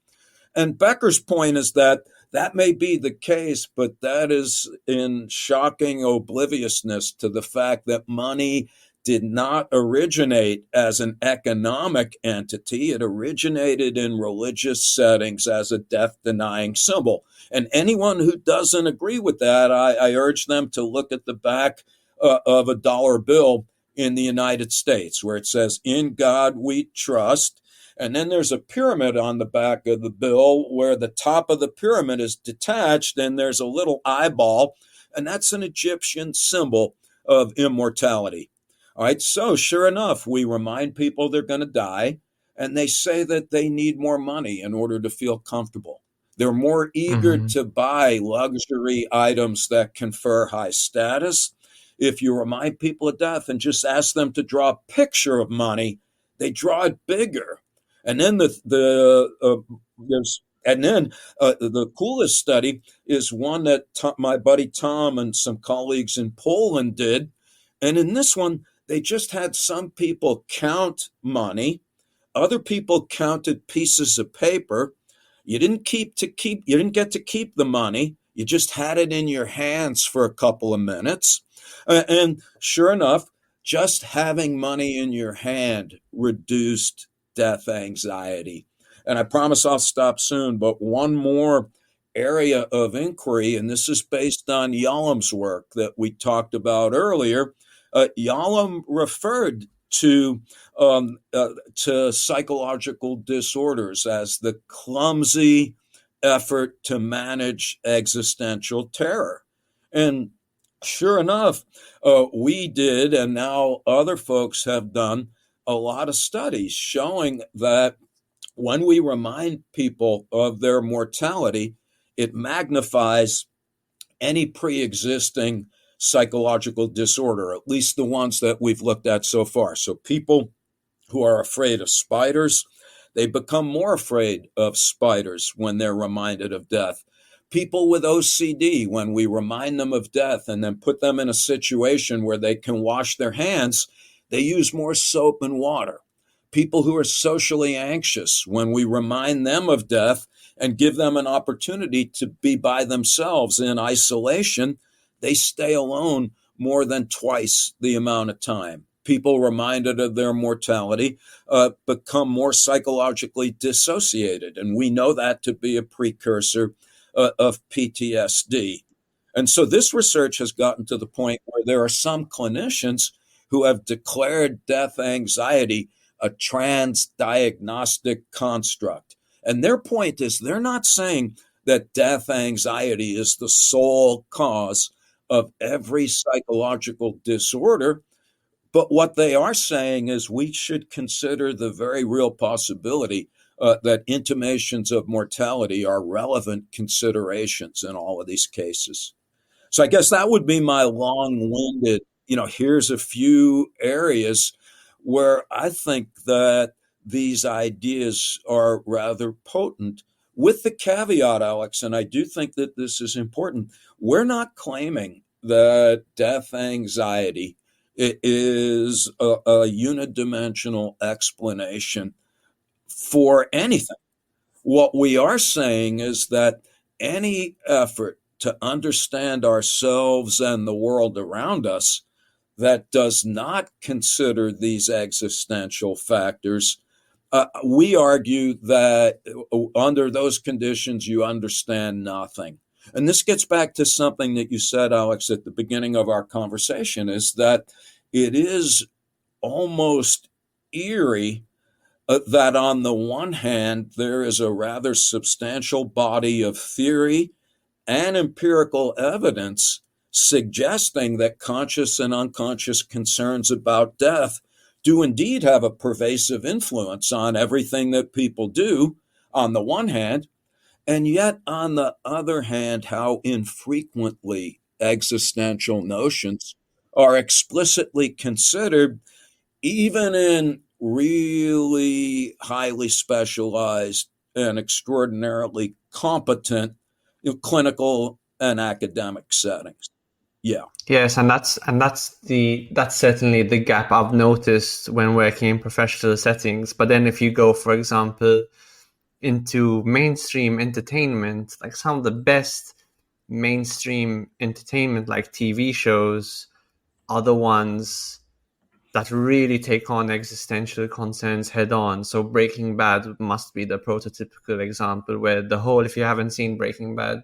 S2: And Becker's point is that that may be the case, but that is in shocking obliviousness to the fact that money did not originate as an economic entity. It originated in religious settings as a death-denying symbol. And anyone who doesn't agree with that, I urge them to look at the back of a dollar bill in the United States, where it says, "In God we trust." And then there's a pyramid on the back of the bill where the top of the pyramid is detached and there's a little eyeball, and that's an Egyptian symbol of immortality. All right, so sure enough, we remind people they're going to die, and they say that they need more money in order to feel comfortable. They're more eager
S1: Hmm.
S2: to buy luxury items that confer high status. If you remind people of death and just ask them to draw a picture of money, they draw it bigger. And then the coolest study is one that my buddy Tom and some colleagues in Poland did. And in this one, they just had some people count money, other people counted pieces of paper. You didn't get to keep the money. You just had it in your hands for a couple of minutes. And sure enough, just having money in your hand reduced death anxiety. And I promise I'll stop soon, but one more area of inquiry, and this is based on Yalom's work that we talked about earlier. Yalom referred to psychological disorders as the clumsy effort to manage existential terror. And sure enough, we did, and now other folks have done a lot of studies showing that when we remind people of their mortality, it magnifies any pre-existing psychological disorder, at least the ones that we've looked at so far. So people who are afraid of spiders, they become more afraid of spiders when they're reminded of death. People with OCD, when we remind them of death and then put them in a situation where they can wash their hands, they use more soap and water. People who are socially anxious, when we remind them of death and give them an opportunity to be by themselves in isolation, they stay alone more than twice the amount of time. People reminded of their mortality become more psychologically dissociated, and we know that to be a precursor of PTSD. And so this research has gotten to the point where there are some clinicians who have declared death anxiety a transdiagnostic construct. And their point is they're not saying that death anxiety is the sole cause of every psychological disorder. But what they are saying is we should consider the very real possibility that intimations of mortality are relevant considerations in all of these cases. So I guess that would be my long-winded, here's a few areas where I think that these ideas are rather potent, with the caveat, Alex, and I do think that this is important. We're not claiming that death anxiety is a unidimensional explanation for anything. What we are saying is that any effort to understand ourselves and the world around us that does not consider these existential factors, we argue that under those conditions, you understand nothing. And this gets back to something that you said, Alex, at the beginning of our conversation, is that it is almost eerie that on the one hand, there is a rather substantial body of theory and empirical evidence suggesting that conscious and unconscious concerns about death do indeed have a pervasive influence on everything that people do, on the one hand, and yet on the other hand, how infrequently existential notions are explicitly considered, even in really highly specialized and extraordinarily competent clinical and academic settings. Yeah.
S1: Yes, and that's certainly the gap I've noticed when working in professional settings. But then if you go, for example, into mainstream entertainment, like some of the best mainstream entertainment, like TV shows, are the ones that really take on existential concerns head on. So Breaking Bad must be the prototypical example where the whole, if you haven't seen Breaking Bad,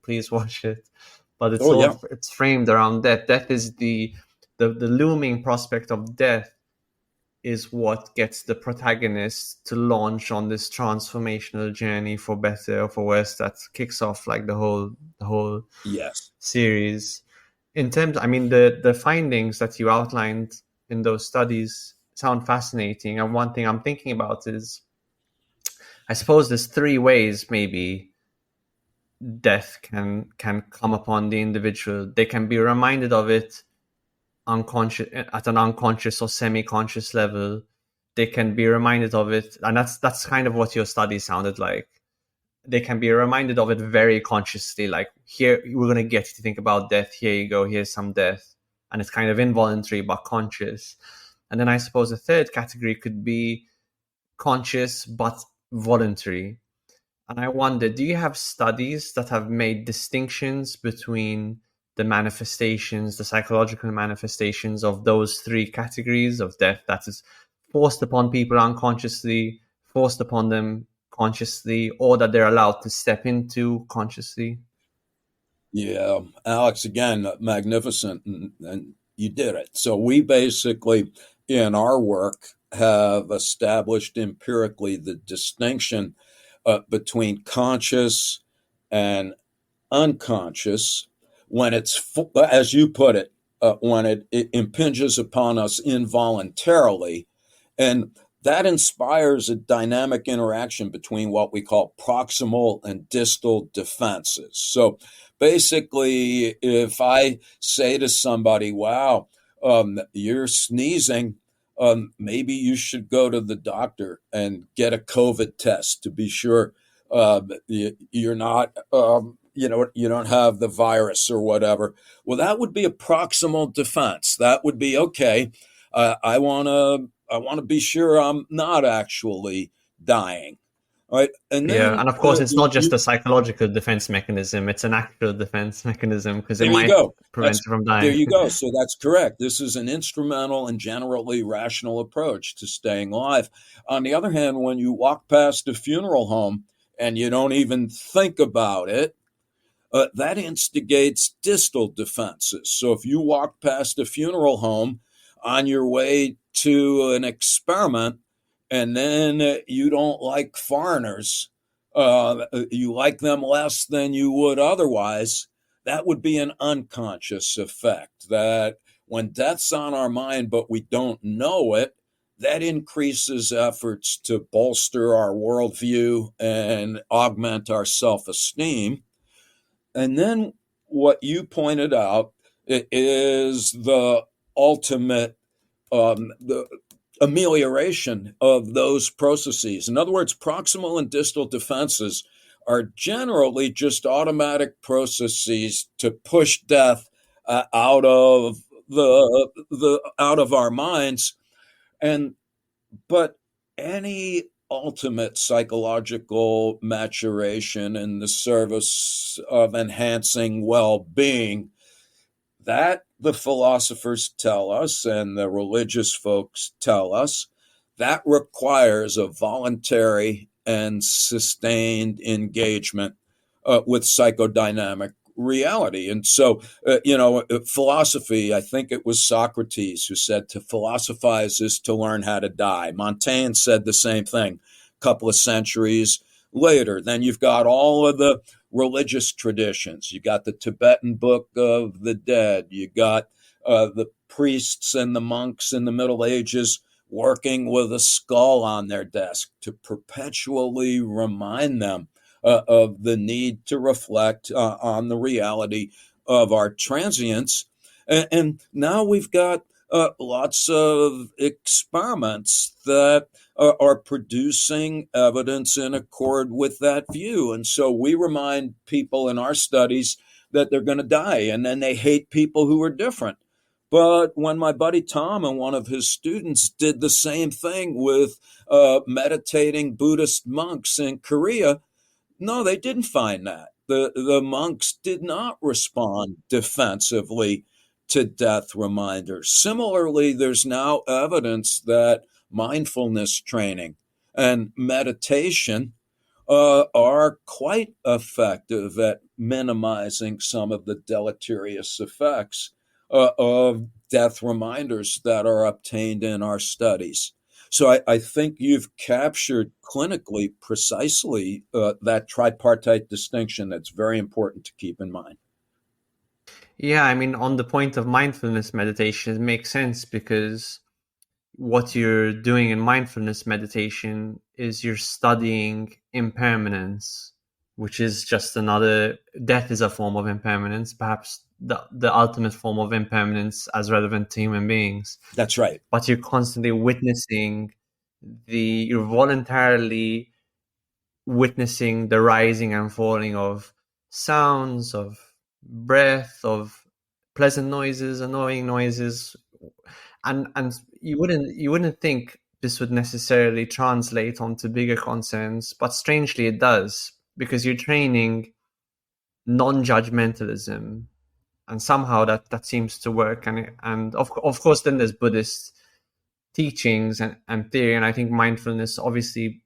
S1: please watch it. But
S2: Oh, yeah.
S1: it's framed around death. Death is the looming prospect of death is what gets the protagonist to launch on this transformational journey for better or for worse that kicks off like the whole
S2: Yes.
S1: series. In terms, I mean, the findings that you outlined in those studies sound fascinating. And one thing I'm thinking about is, I suppose there's three ways maybe death can come upon the individual. They can be reminded of it unconscious, at an unconscious or semi-conscious level. They can be reminded of it, and that's kind of what your study sounded like. They can be reminded of it very consciously, like, here, we're going to get you to think about death, here you go, here's some death, and it's kind of involuntary but conscious. And then I suppose a third category could be conscious but voluntary. And I wonder, do you have studies that have made distinctions between the manifestations, the psychological manifestations of those three categories of death that is forced upon people unconsciously, forced upon them consciously, or that they're allowed to step into consciously?
S2: Yeah. Alex, again, magnificent. And you did it. So we basically, in our work, have established empirically the distinction between conscious and unconscious when it's, as you put it, when it impinges upon us involuntarily. And that inspires a dynamic interaction between what we call proximal and distal defenses. So basically, if I say to somebody, wow, you're sneezing, maybe you should go to the doctor and get a COVID test to be sure you're not, you don't have the virus or whatever. Well, that would be a proximal defense. That would be, okay, I want to be sure I'm not actually dying. Right. And
S1: Yeah,
S2: then
S1: and of course, it's not just a psychological defense mechanism; it's an actual defense mechanism because it
S2: there you
S1: might
S2: go.
S1: prevent you from
S2: There
S1: dying.
S2: you go. So that's correct. This is an instrumental and generally rational approach to staying alive. On the other hand, when you walk past a funeral home and you don't even think about it, that instigates distal defenses. So if you walk past a funeral home on your way to an experiment and then you don't like foreigners, you like them less than you would otherwise, that would be an unconscious effect. That when death's on our mind but we don't know it, that increases efforts to bolster our worldview and augment our self-esteem. And then what you pointed out is the ultimate the amelioration of those processes. In other words, proximal and distal defenses are generally just automatic processes to push death out of the out of our minds. And but any ultimate psychological maturation in the service of enhancing well-being, that the philosophers tell us and the religious folks tell us, that requires a voluntary and sustained engagement with psychodynamic reality. And so, philosophy, I think it was Socrates who said to philosophize is to learn how to die. Montaigne said the same thing a couple of centuries later. Then you've got all of the religious traditions. You got the Tibetan Book of the Dead. You got the priests and the monks in the Middle Ages working with a skull on their desk to perpetually remind them of the need to reflect on the reality of our transience. And now we've got lots of experiments that are producing evidence in accord with that view. And so we remind people in our studies that they're going to die, and then they hate people who are different. But when my buddy Tom and one of his students did the same thing with meditating Buddhist monks in Korea, no, they didn't find that. The monks did not respond defensively to death reminders. Similarly, there's now evidence that mindfulness training and meditation are quite effective at minimizing some of the deleterious effects of death reminders that are obtained in our studies. So I think you've captured clinically precisely that tripartite distinction that's very important to keep in mind.
S1: Yeah, I mean, on the point of mindfulness meditation, it makes sense because what you're doing in mindfulness meditation is you're studying impermanence, which is just another, death is a form of impermanence, perhaps the ultimate form of impermanence as relevant to human beings.
S2: That's right.
S1: But you're constantly witnessing you're voluntarily witnessing the rising and falling of sounds, of breath, of pleasant noises, annoying noises, and you wouldn't think this would necessarily translate onto bigger concerns, but strangely it does, because you're training non-judgmentalism, and somehow that seems to work. And of course then there's Buddhist teachings and theory, and I think mindfulness obviously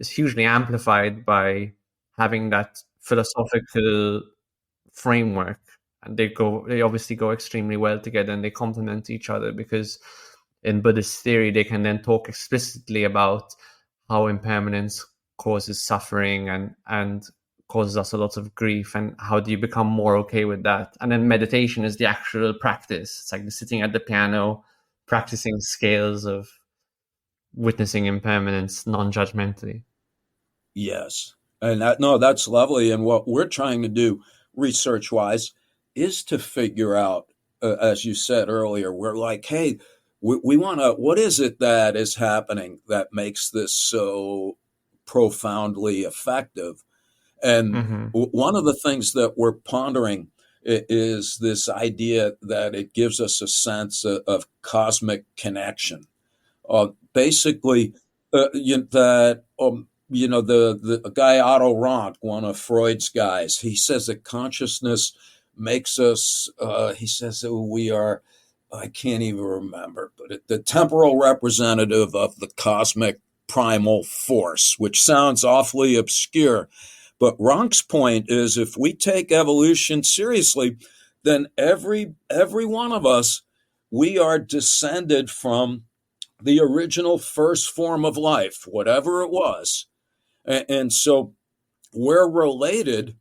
S1: is hugely amplified by having that philosophical framework, and they obviously go extremely well together, and they complement each other, because in Buddhist theory they can then talk explicitly about how impermanence causes suffering and causes us a lot of grief, and how do you become more okay with that. And then meditation is the actual practice. It's like sitting at the piano practicing scales of witnessing impermanence non-judgmentally.
S2: Yes. And that's lovely. And what we're trying to do research wise is to figure out, as you said earlier, we're like, hey, we want to, what is it that is happening that makes this so profoundly effective? And one of the things that we're pondering is this idea that it gives us a sense of cosmic connection. Basically, the guy Otto Rank, one of Freud's guys, he says that consciousness makes us, he says that we are, I can't even remember, but the temporal representative of the cosmic primal force, which sounds awfully obscure. But Rank's point is, if we take evolution seriously, then every one of us, we are descended from the original first form of life, whatever it was. And so we're related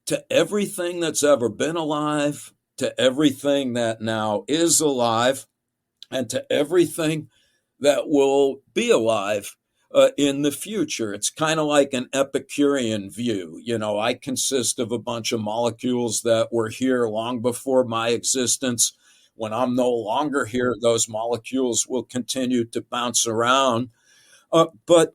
S2: to everything that's ever been alive, to everything that now is alive, and to everything that will be alive in the future. It's kind of like an Epicurean view. I consist of a bunch of molecules that were here long before my existence. When I'm no longer here, those molecules will continue to bounce around. But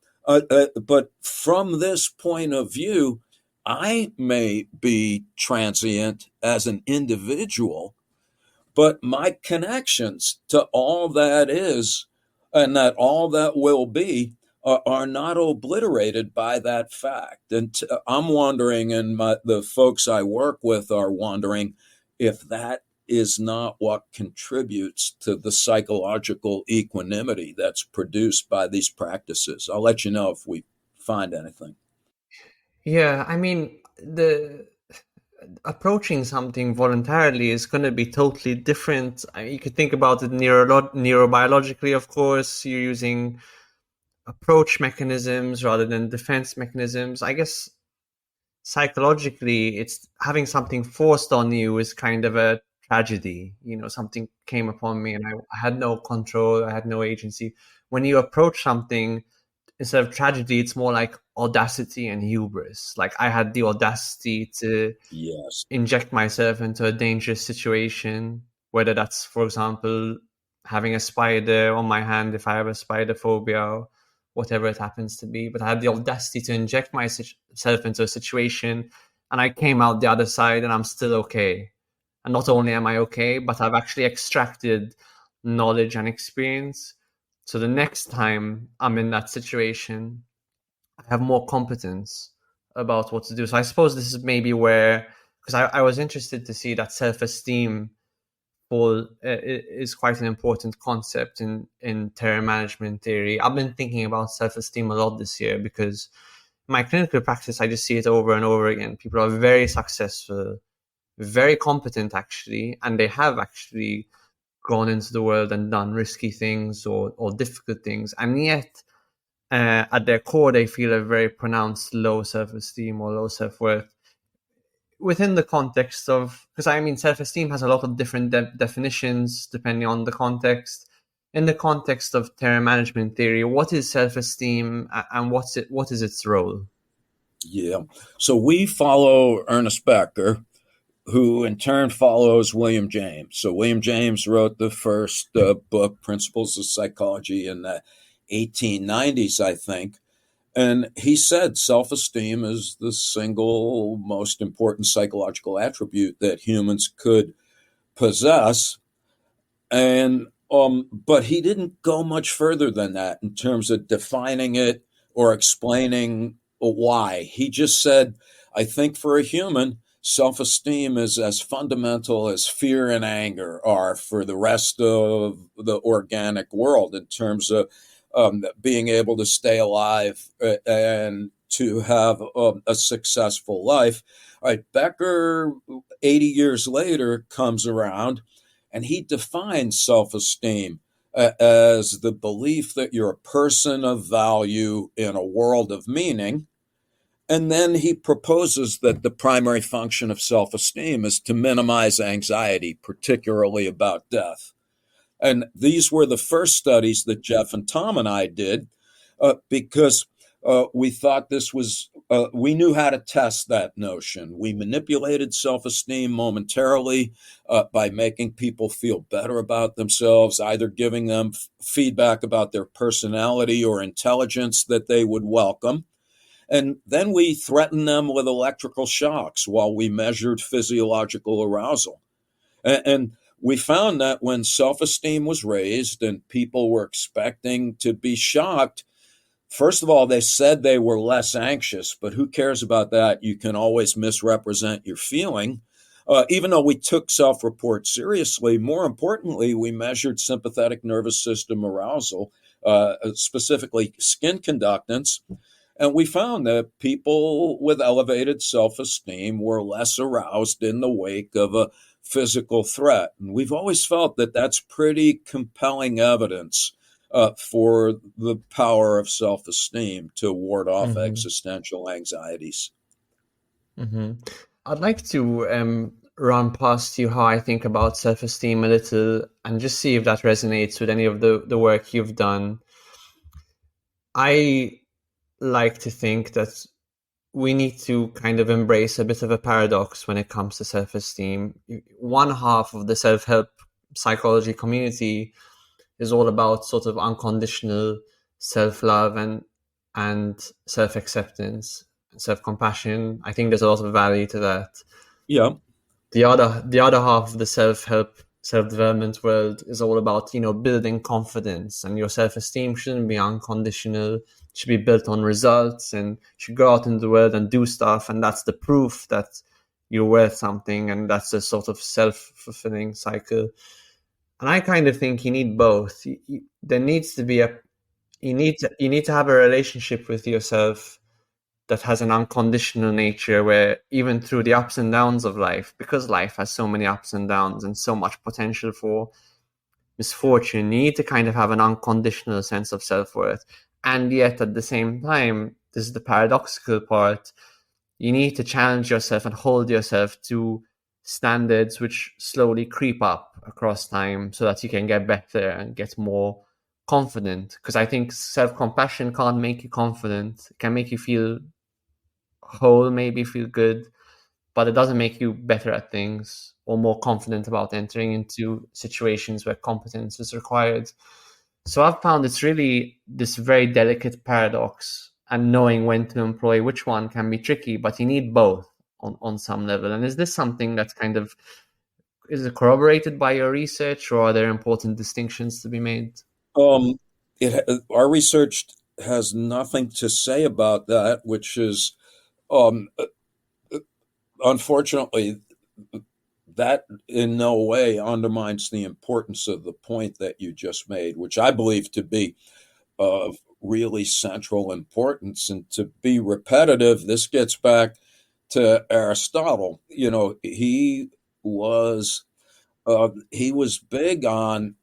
S2: from this point of view, I may be transient as an individual, but my connections to all that is and that all that will be are not obliterated by that fact. And I'm wondering, and the folks I work with are wondering, if that is not what contributes to the psychological equanimity that's produced by these practices. I'll let you know if we find anything.
S1: Yeah, I mean, the approaching something voluntarily is going to be totally different. You could think about it neurobiologically, of course. You're using approach mechanisms rather than defense mechanisms. I guess psychologically, it's having something forced on you is kind of a tragedy. Something came upon me and I had no control, I had no agency. When you approach something, instead of tragedy, it's more like audacity and hubris. Like I had the audacity to
S2: Yes.
S1: inject myself into a dangerous situation, whether that's, for example, having a spider on my hand if I have a spider phobia, or whatever it happens to be. But I had the audacity to inject myself into a situation, and I came out the other side and I'm still okay. And not only am I okay, but I've actually extracted knowledge and experience. So the next time I'm in that situation, I have more competence about what to do. So I suppose this is maybe where, because I was interested to see that self-esteem is quite an important concept in terror management theory. I've been thinking about self-esteem a lot this year because in my clinical practice, I just see it over and over again. People are very successful, very competent actually, and they have actually gone into the world and done risky things or difficult things, and yet at their core, they feel a very pronounced low self-esteem or low self-worth within the context of, because I mean, self-esteem has a lot of different definitions depending on the context. In the context of terror management theory, what is self-esteem and what is its role?
S2: Yeah. So we follow Ernest Becker, who in turn follows William James. So William James wrote the first book, Principles of Psychology, in the 1890s, I think. And he said self-esteem is the single most important psychological attribute that humans could possess. And but he didn't go much further than that in terms of defining it or explaining why. He just said, I think for a human, self-esteem is as fundamental as fear and anger are for the rest of the organic world in terms of being able to stay alive and to have a successful life. All right, Becker, 80 years later, comes around and he defines self-esteem as the belief that you're a person of value in a world of meaning. And then he proposes that the primary function of self-esteem is to minimize anxiety, particularly about death. And these were the first studies that Jeff and Tom and I did because we thought this was, we knew how to test that notion. We manipulated self-esteem momentarily by making people feel better about themselves, either giving them feedback about their personality or intelligence that they would welcome. And then we threatened them with electrical shocks while we measured physiological arousal. And we found that when self-esteem was raised and people were expecting to be shocked, first of all, they said they were less anxious, but who cares about that? You can always misrepresent your feeling. Even though we took self-report seriously, more importantly, we measured sympathetic nervous system arousal, specifically skin conductance. And we found that people with elevated self-esteem were less aroused in the wake of a physical threat. And we've always felt that that's pretty compelling evidence for the power of self-esteem to ward off existential anxieties.
S1: Mm-hmm. I'd like to run past you how I think about self-esteem a little and just see if that resonates with any of the work you've done. I like to think that we need to kind of embrace a bit of a paradox when it comes to self-esteem. One half of the self-help psychology community is all about sort of unconditional self-love and self-acceptance, self-compassion. I think there's a lot of value to that.
S2: Yeah.
S1: The other half of the self-help self-development world is all about, building confidence, and your self-esteem shouldn't be unconditional. It should be built on results, and you should go out in the world and do stuff, and that's the proof that you're worth something, and that's a sort of self-fulfilling cycle. And I kind of think you need both. There needs to be you need to have a relationship with yourself that has an unconditional nature, where even through the ups and downs of life, because life has so many ups and downs and so much potential for misfortune, you need to kind of have an unconditional sense of self-worth. And yet at the same time, this is the paradoxical part, you need to challenge yourself and hold yourself to standards which slowly creep up across time, so that you can get better and get more confident. Because I think self-compassion can't make you confident. It can make you feel whole, maybe feel good, but it doesn't make you better at things or more confident about entering into situations where competence is required. So I've found it's really this very delicate paradox, and knowing when to employ which one can be tricky, but you need both on some level. And is this something that's kind of, is it corroborated by your research, or are there important distinctions to be made?
S2: Um, our research has nothing to say about that, which is, um, unfortunately, that in no way undermines the importance of the point that you just made, which I believe to be of really central importance. And to be repetitive, this gets back to Aristotle. He was big on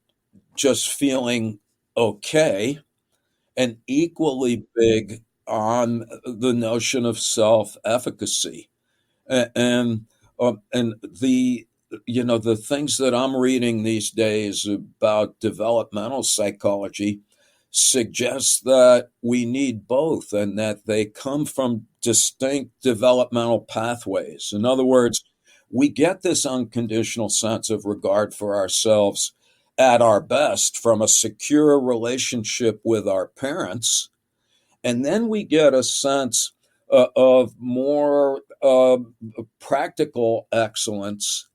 S2: just feeling okay, and equally big on the notion of self-efficacy. And the things that I'm reading these days about developmental psychology suggest that we need both, and that they come from distinct developmental pathways. In other words, we get this unconditional sense of regard for ourselves at our best from a secure relationship with our parents. And then we get a sense of more practical excellence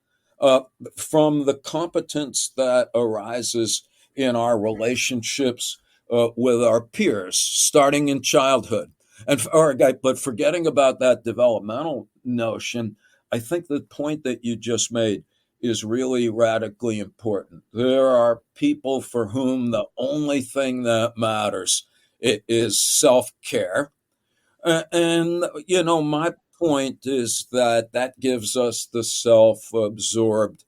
S2: from the competence that arises in our relationships with our peers, starting in childhood. But forgetting about that developmental notion, I think the point that you just made is really radically important. There are people for whom the only thing that matters is self-care. My point is that gives us the self-absorbed,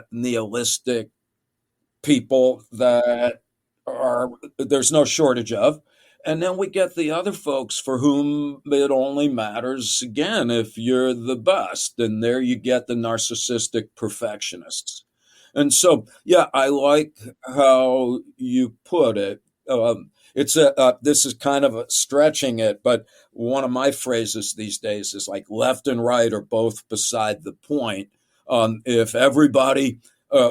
S2: nihilistic people that there's no shortage of. And then we get the other folks for whom it only matters, again, if you're the best. And there you get the narcissistic perfectionists. And so, yeah, I like how you put it. This is kind of stretching it, but one of my phrases these days is like, left and right are both beside the point. If everybody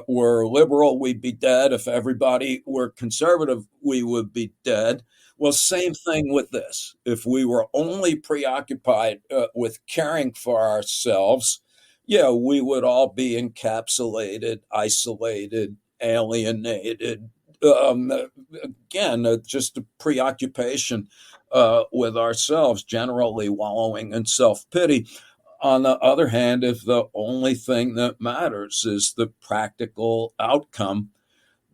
S2: were liberal, we'd be dead. If everybody were conservative, we would be dead. Well, same thing with this. If we were only preoccupied with caring for ourselves, yeah, we would all be encapsulated, isolated, alienated. Again, just a preoccupation with ourselves, generally wallowing in self-pity. On the other hand, if the only thing that matters is the practical outcome,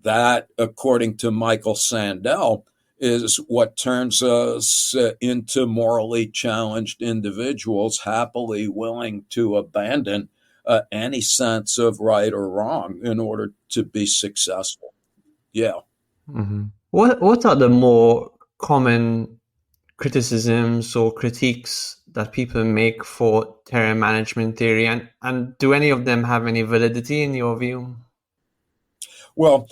S2: that, according to Michael Sandel, is what turns us into morally challenged individuals, happily willing to abandon any sense of right or wrong in order to be successful. Yeah.
S1: Mm-hmm. What are the more common criticisms or critiques that people make for terror management theory, and do any of them have any validity in your view?
S2: Well,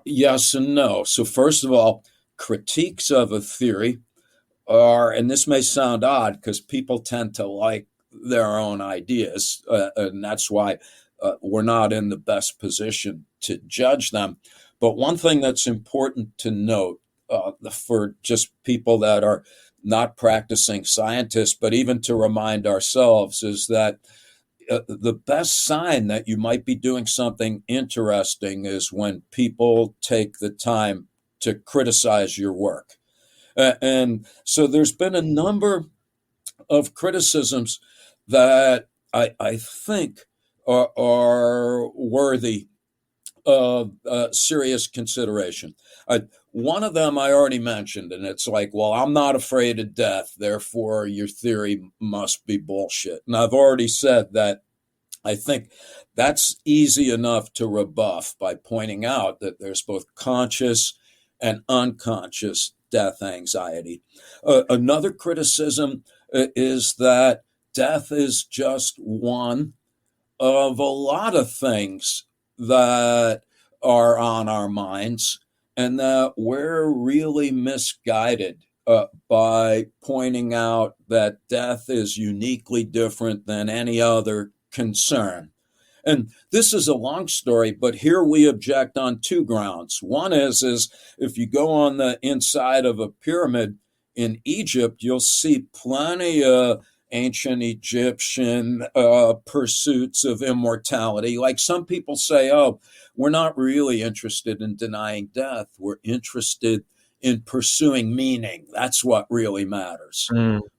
S2: yes and no. So first of all, critiques of a theory are, and this may sound odd because people tend to like their own ideas, and that's why we're not in the best position to judge them. But one thing that's important to note for just people that are not practicing scientists, but even to remind ourselves, is that the best sign that you might be doing something interesting is when people take the time to criticize your work. And so there's been a number of criticisms that I think are worthy of serious consideration. One of them I already mentioned, and it's like, well, I'm not afraid of death, therefore your theory must be bullshit. And I've already said that I think that's easy enough to rebuff by pointing out that there's both conscious and unconscious death anxiety. Another criticism is that death is just one of a lot of things that are on our minds, and that we're really misguided by pointing out that death is uniquely different than any other concern. And this is a long story, but here we object on two grounds. One is if you go on the inside of a pyramid in Egypt, you'll see plenty of ancient Egyptian pursuits of immortality. Like some people say, oh, we're not really interested in denying death. We're interested in pursuing meaning. That's what really matters.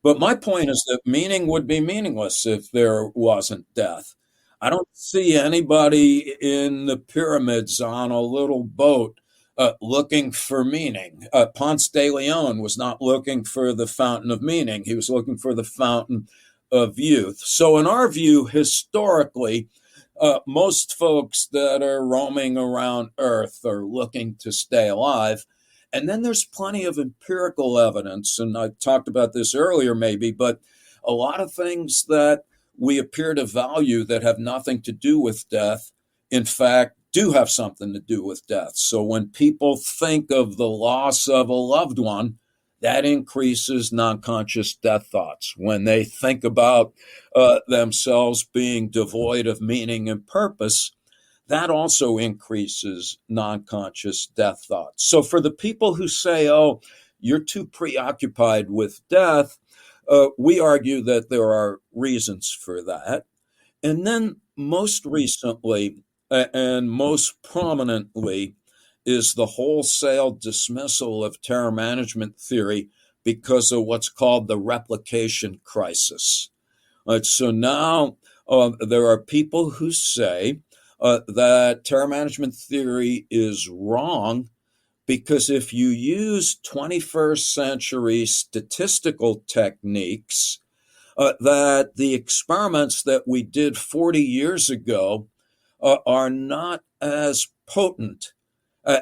S2: But my point is that meaning would be meaningless if there wasn't death. I don't see anybody in the pyramids on a little boat looking for meaning. Ponce de Leon was not looking for the fountain of meaning. He was looking for the fountain of youth. So in our view, historically, most folks that are roaming around Earth are looking to stay alive. And then there's plenty of empirical evidence, and I talked about this earlier maybe, but a lot of things that we appear to value that have nothing to do with death, in fact, do have something to do with death. So when people think of the loss of a loved one, that increases non-conscious death thoughts. When they think about themselves being devoid of meaning and purpose, that also increases non-conscious death thoughts. So for the people who say, oh, you're too preoccupied with death, we argue that there are reasons for that. And then most recently and most prominently is the wholesale dismissal of terror management theory because of what's called the replication crisis. So now there are people who say that terror management theory is wrong because if you use 21st century statistical techniques, that the experiments that we did 40 years ago are not as potent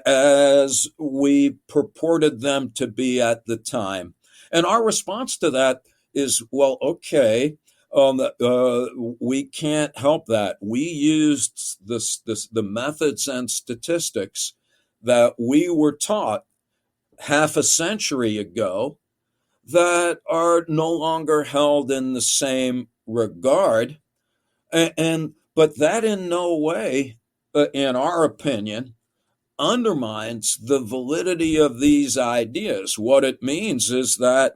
S2: as we purported them to be at the time. And our response to that is, well, okay, we can't help that. We used the methods and statistics that we were taught half a century ago that are no longer held in the same regard. But that in no way, in our opinion, undermines the validity of these ideas. What it means is that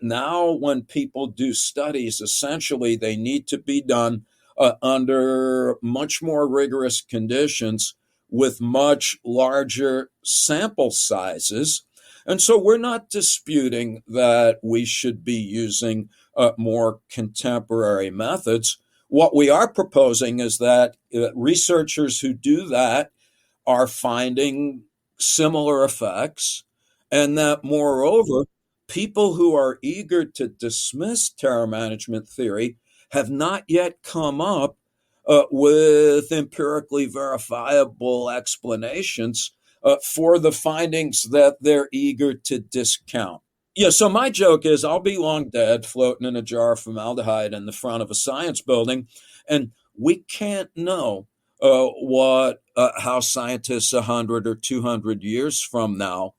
S2: now when people do studies, essentially they need to be done under much more rigorous conditions with much larger sample sizes. And so we're not disputing that we should be using more contemporary methods. What we are proposing is that researchers who do that are finding similar effects, and that moreover, people who are eager to dismiss terror management theory have not yet come up with empirically verifiable explanations for the findings that they're eager to discount. Yeah, so my joke is I'll be long dead floating in a jar of formaldehyde in the front of a science building, and we can't know how scientists 100 or 200 years from now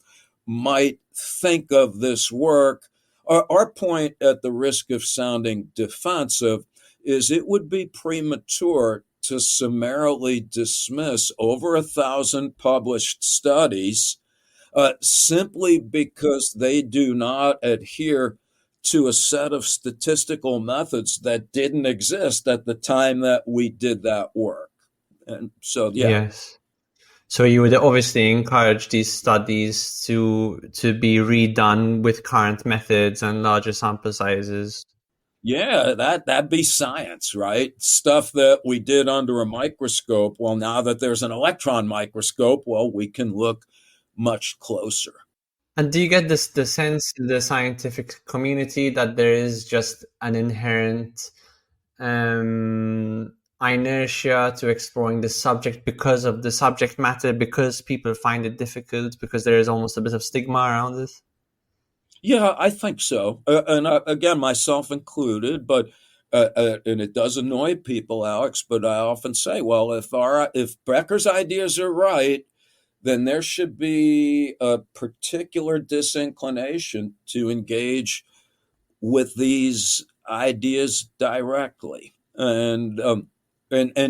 S2: might think of this work. Our point, at the risk of sounding defensive, is it would be premature to summarily dismiss over 1,000 published studies simply because they do not adhere to a set of statistical methods that didn't exist at the time that we did that work. And so, yeah.
S1: Yes. So you would obviously encourage these studies to be redone with current methods and larger sample sizes.
S2: Yeah, that'd be science, right? Stuff that we did under a microscope. Well, now that there's an electron microscope, well, we can look much closer.
S1: And do you get the sense in the scientific community that there is just an inherent inertia to exploring the subject because of the subject matter, because people find it difficult, because there is almost a bit of stigma around it?
S2: Yeah, I think so. And again, myself included, but and it does annoy people, Alex, but I often say, well, if Becker's ideas are right, then there should be a particular disinclination to engage with these ideas directly. And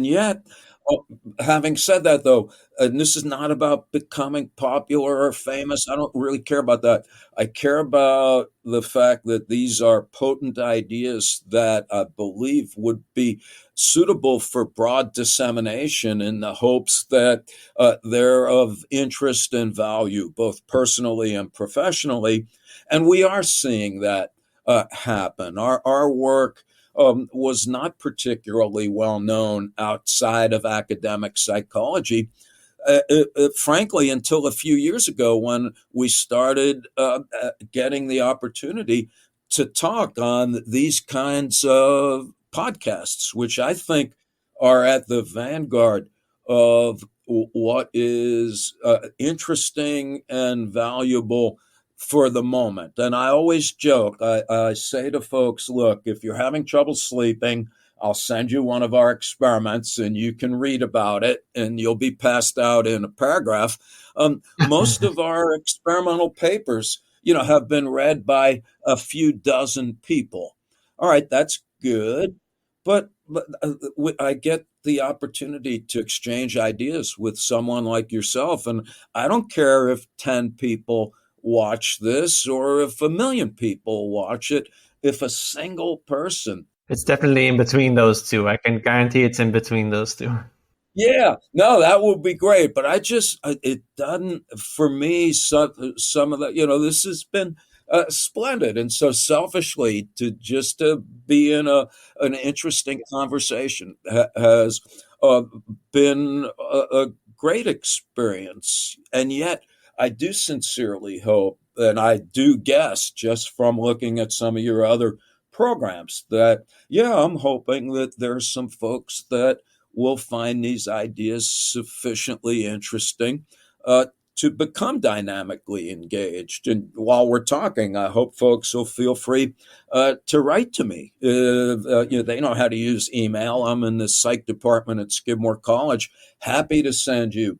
S2: yet, uh, having said that, though, and this is not about becoming popular or famous. I don't really care about that. I care about the fact that these are potent ideas that I believe would be suitable for broad dissemination in the hopes that they're of interest and value, both personally and professionally. And we are seeing that happen. Our work was not particularly well known outside of academic psychology. Frankly, until a few years ago when we started getting the opportunity to talk on these kinds of podcasts, which I think are at the vanguard of what is interesting and valuable for the moment. And I always joke, I say to folks, look, if you're having trouble sleeping, I'll send you one of our experiments and you can read about it and you'll be passed out in a paragraph. Most of our experimental papers, have been read by a few dozen people. All right, that's good. But I get the opportunity to exchange ideas with someone like yourself. And I don't care if 10 people watch this or if a million people watch it. If a single person,
S1: It's definitely in between those two. I can guarantee it's in between those two.
S2: yeah, no, that would be great. But it doesn't, for me, some of the, this has been splendid. And so selfishly to be in an interesting conversation has been a great experience. And yet I do sincerely hope, and I do guess just from looking at some of your other programs, that, yeah, I'm hoping that there's some folks that will find these ideas sufficiently interesting to become dynamically engaged. And while we're talking, I hope folks will feel free to write to me. They know how to use email. I'm in the psych department at Skidmore College. Happy to send you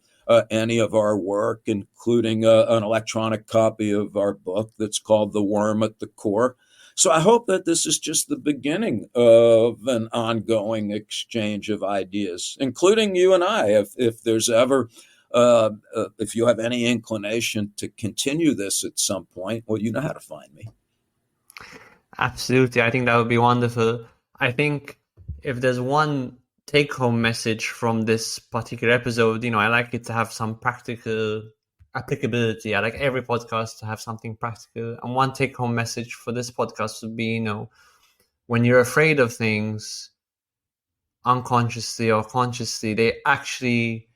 S2: any of our work, including an electronic copy of our book that's called The Worm at the Core. So I hope that this is just the beginning of an ongoing exchange of ideas, including you and I. If there's ever, if you have any inclination to continue this at some point, well, you know how to find me.
S1: Absolutely. I think that would be wonderful. I think if there's one take-home message from this particular episode, I like it to have some practical applicability. I like every podcast to have something practical. And one take-home message for this podcast would be, when you're afraid of things, unconsciously or consciously, they actually,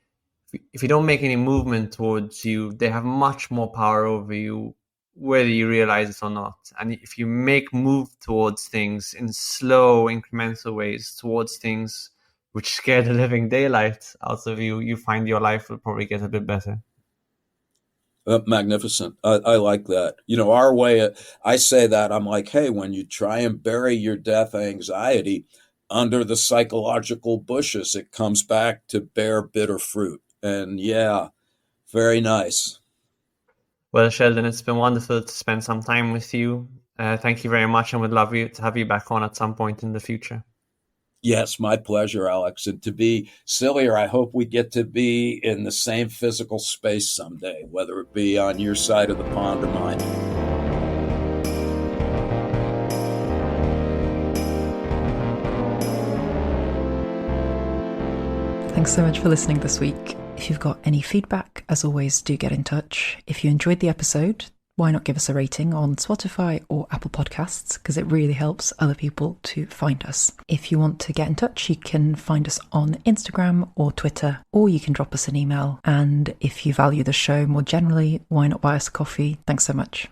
S1: if you don't make any movement towards you, they have much more power over you, whether you realize it or not. And if you move towards things in slow, incremental ways, towards things which scare the living daylight out of you, you find your life will probably get a bit better.
S2: Magnificent. I like that. Our way, I say that, I'm like, hey, when you try and bury your death anxiety under the psychological bushes, it comes back to bear bitter fruit. And yeah, very nice.
S1: Well, Sheldon, it's been wonderful to spend some time with you. Thank you very much, and would love to have you back on at some point in the future.
S2: Yes, my pleasure, Alex. And to be sillier, I hope we get to be in the same physical space someday, whether it be on your side of the pond or mine.
S3: Thanks so much for listening this week. If you've got any feedback, as always, do get in touch. If you enjoyed the episode, why not give us a rating on Spotify or Apple Podcasts, because it really helps other people to find us. If you want to get in touch, you can find us on Instagram or Twitter, or you can drop us an email. And if you value the show more generally, why not buy us a coffee? Thanks so much.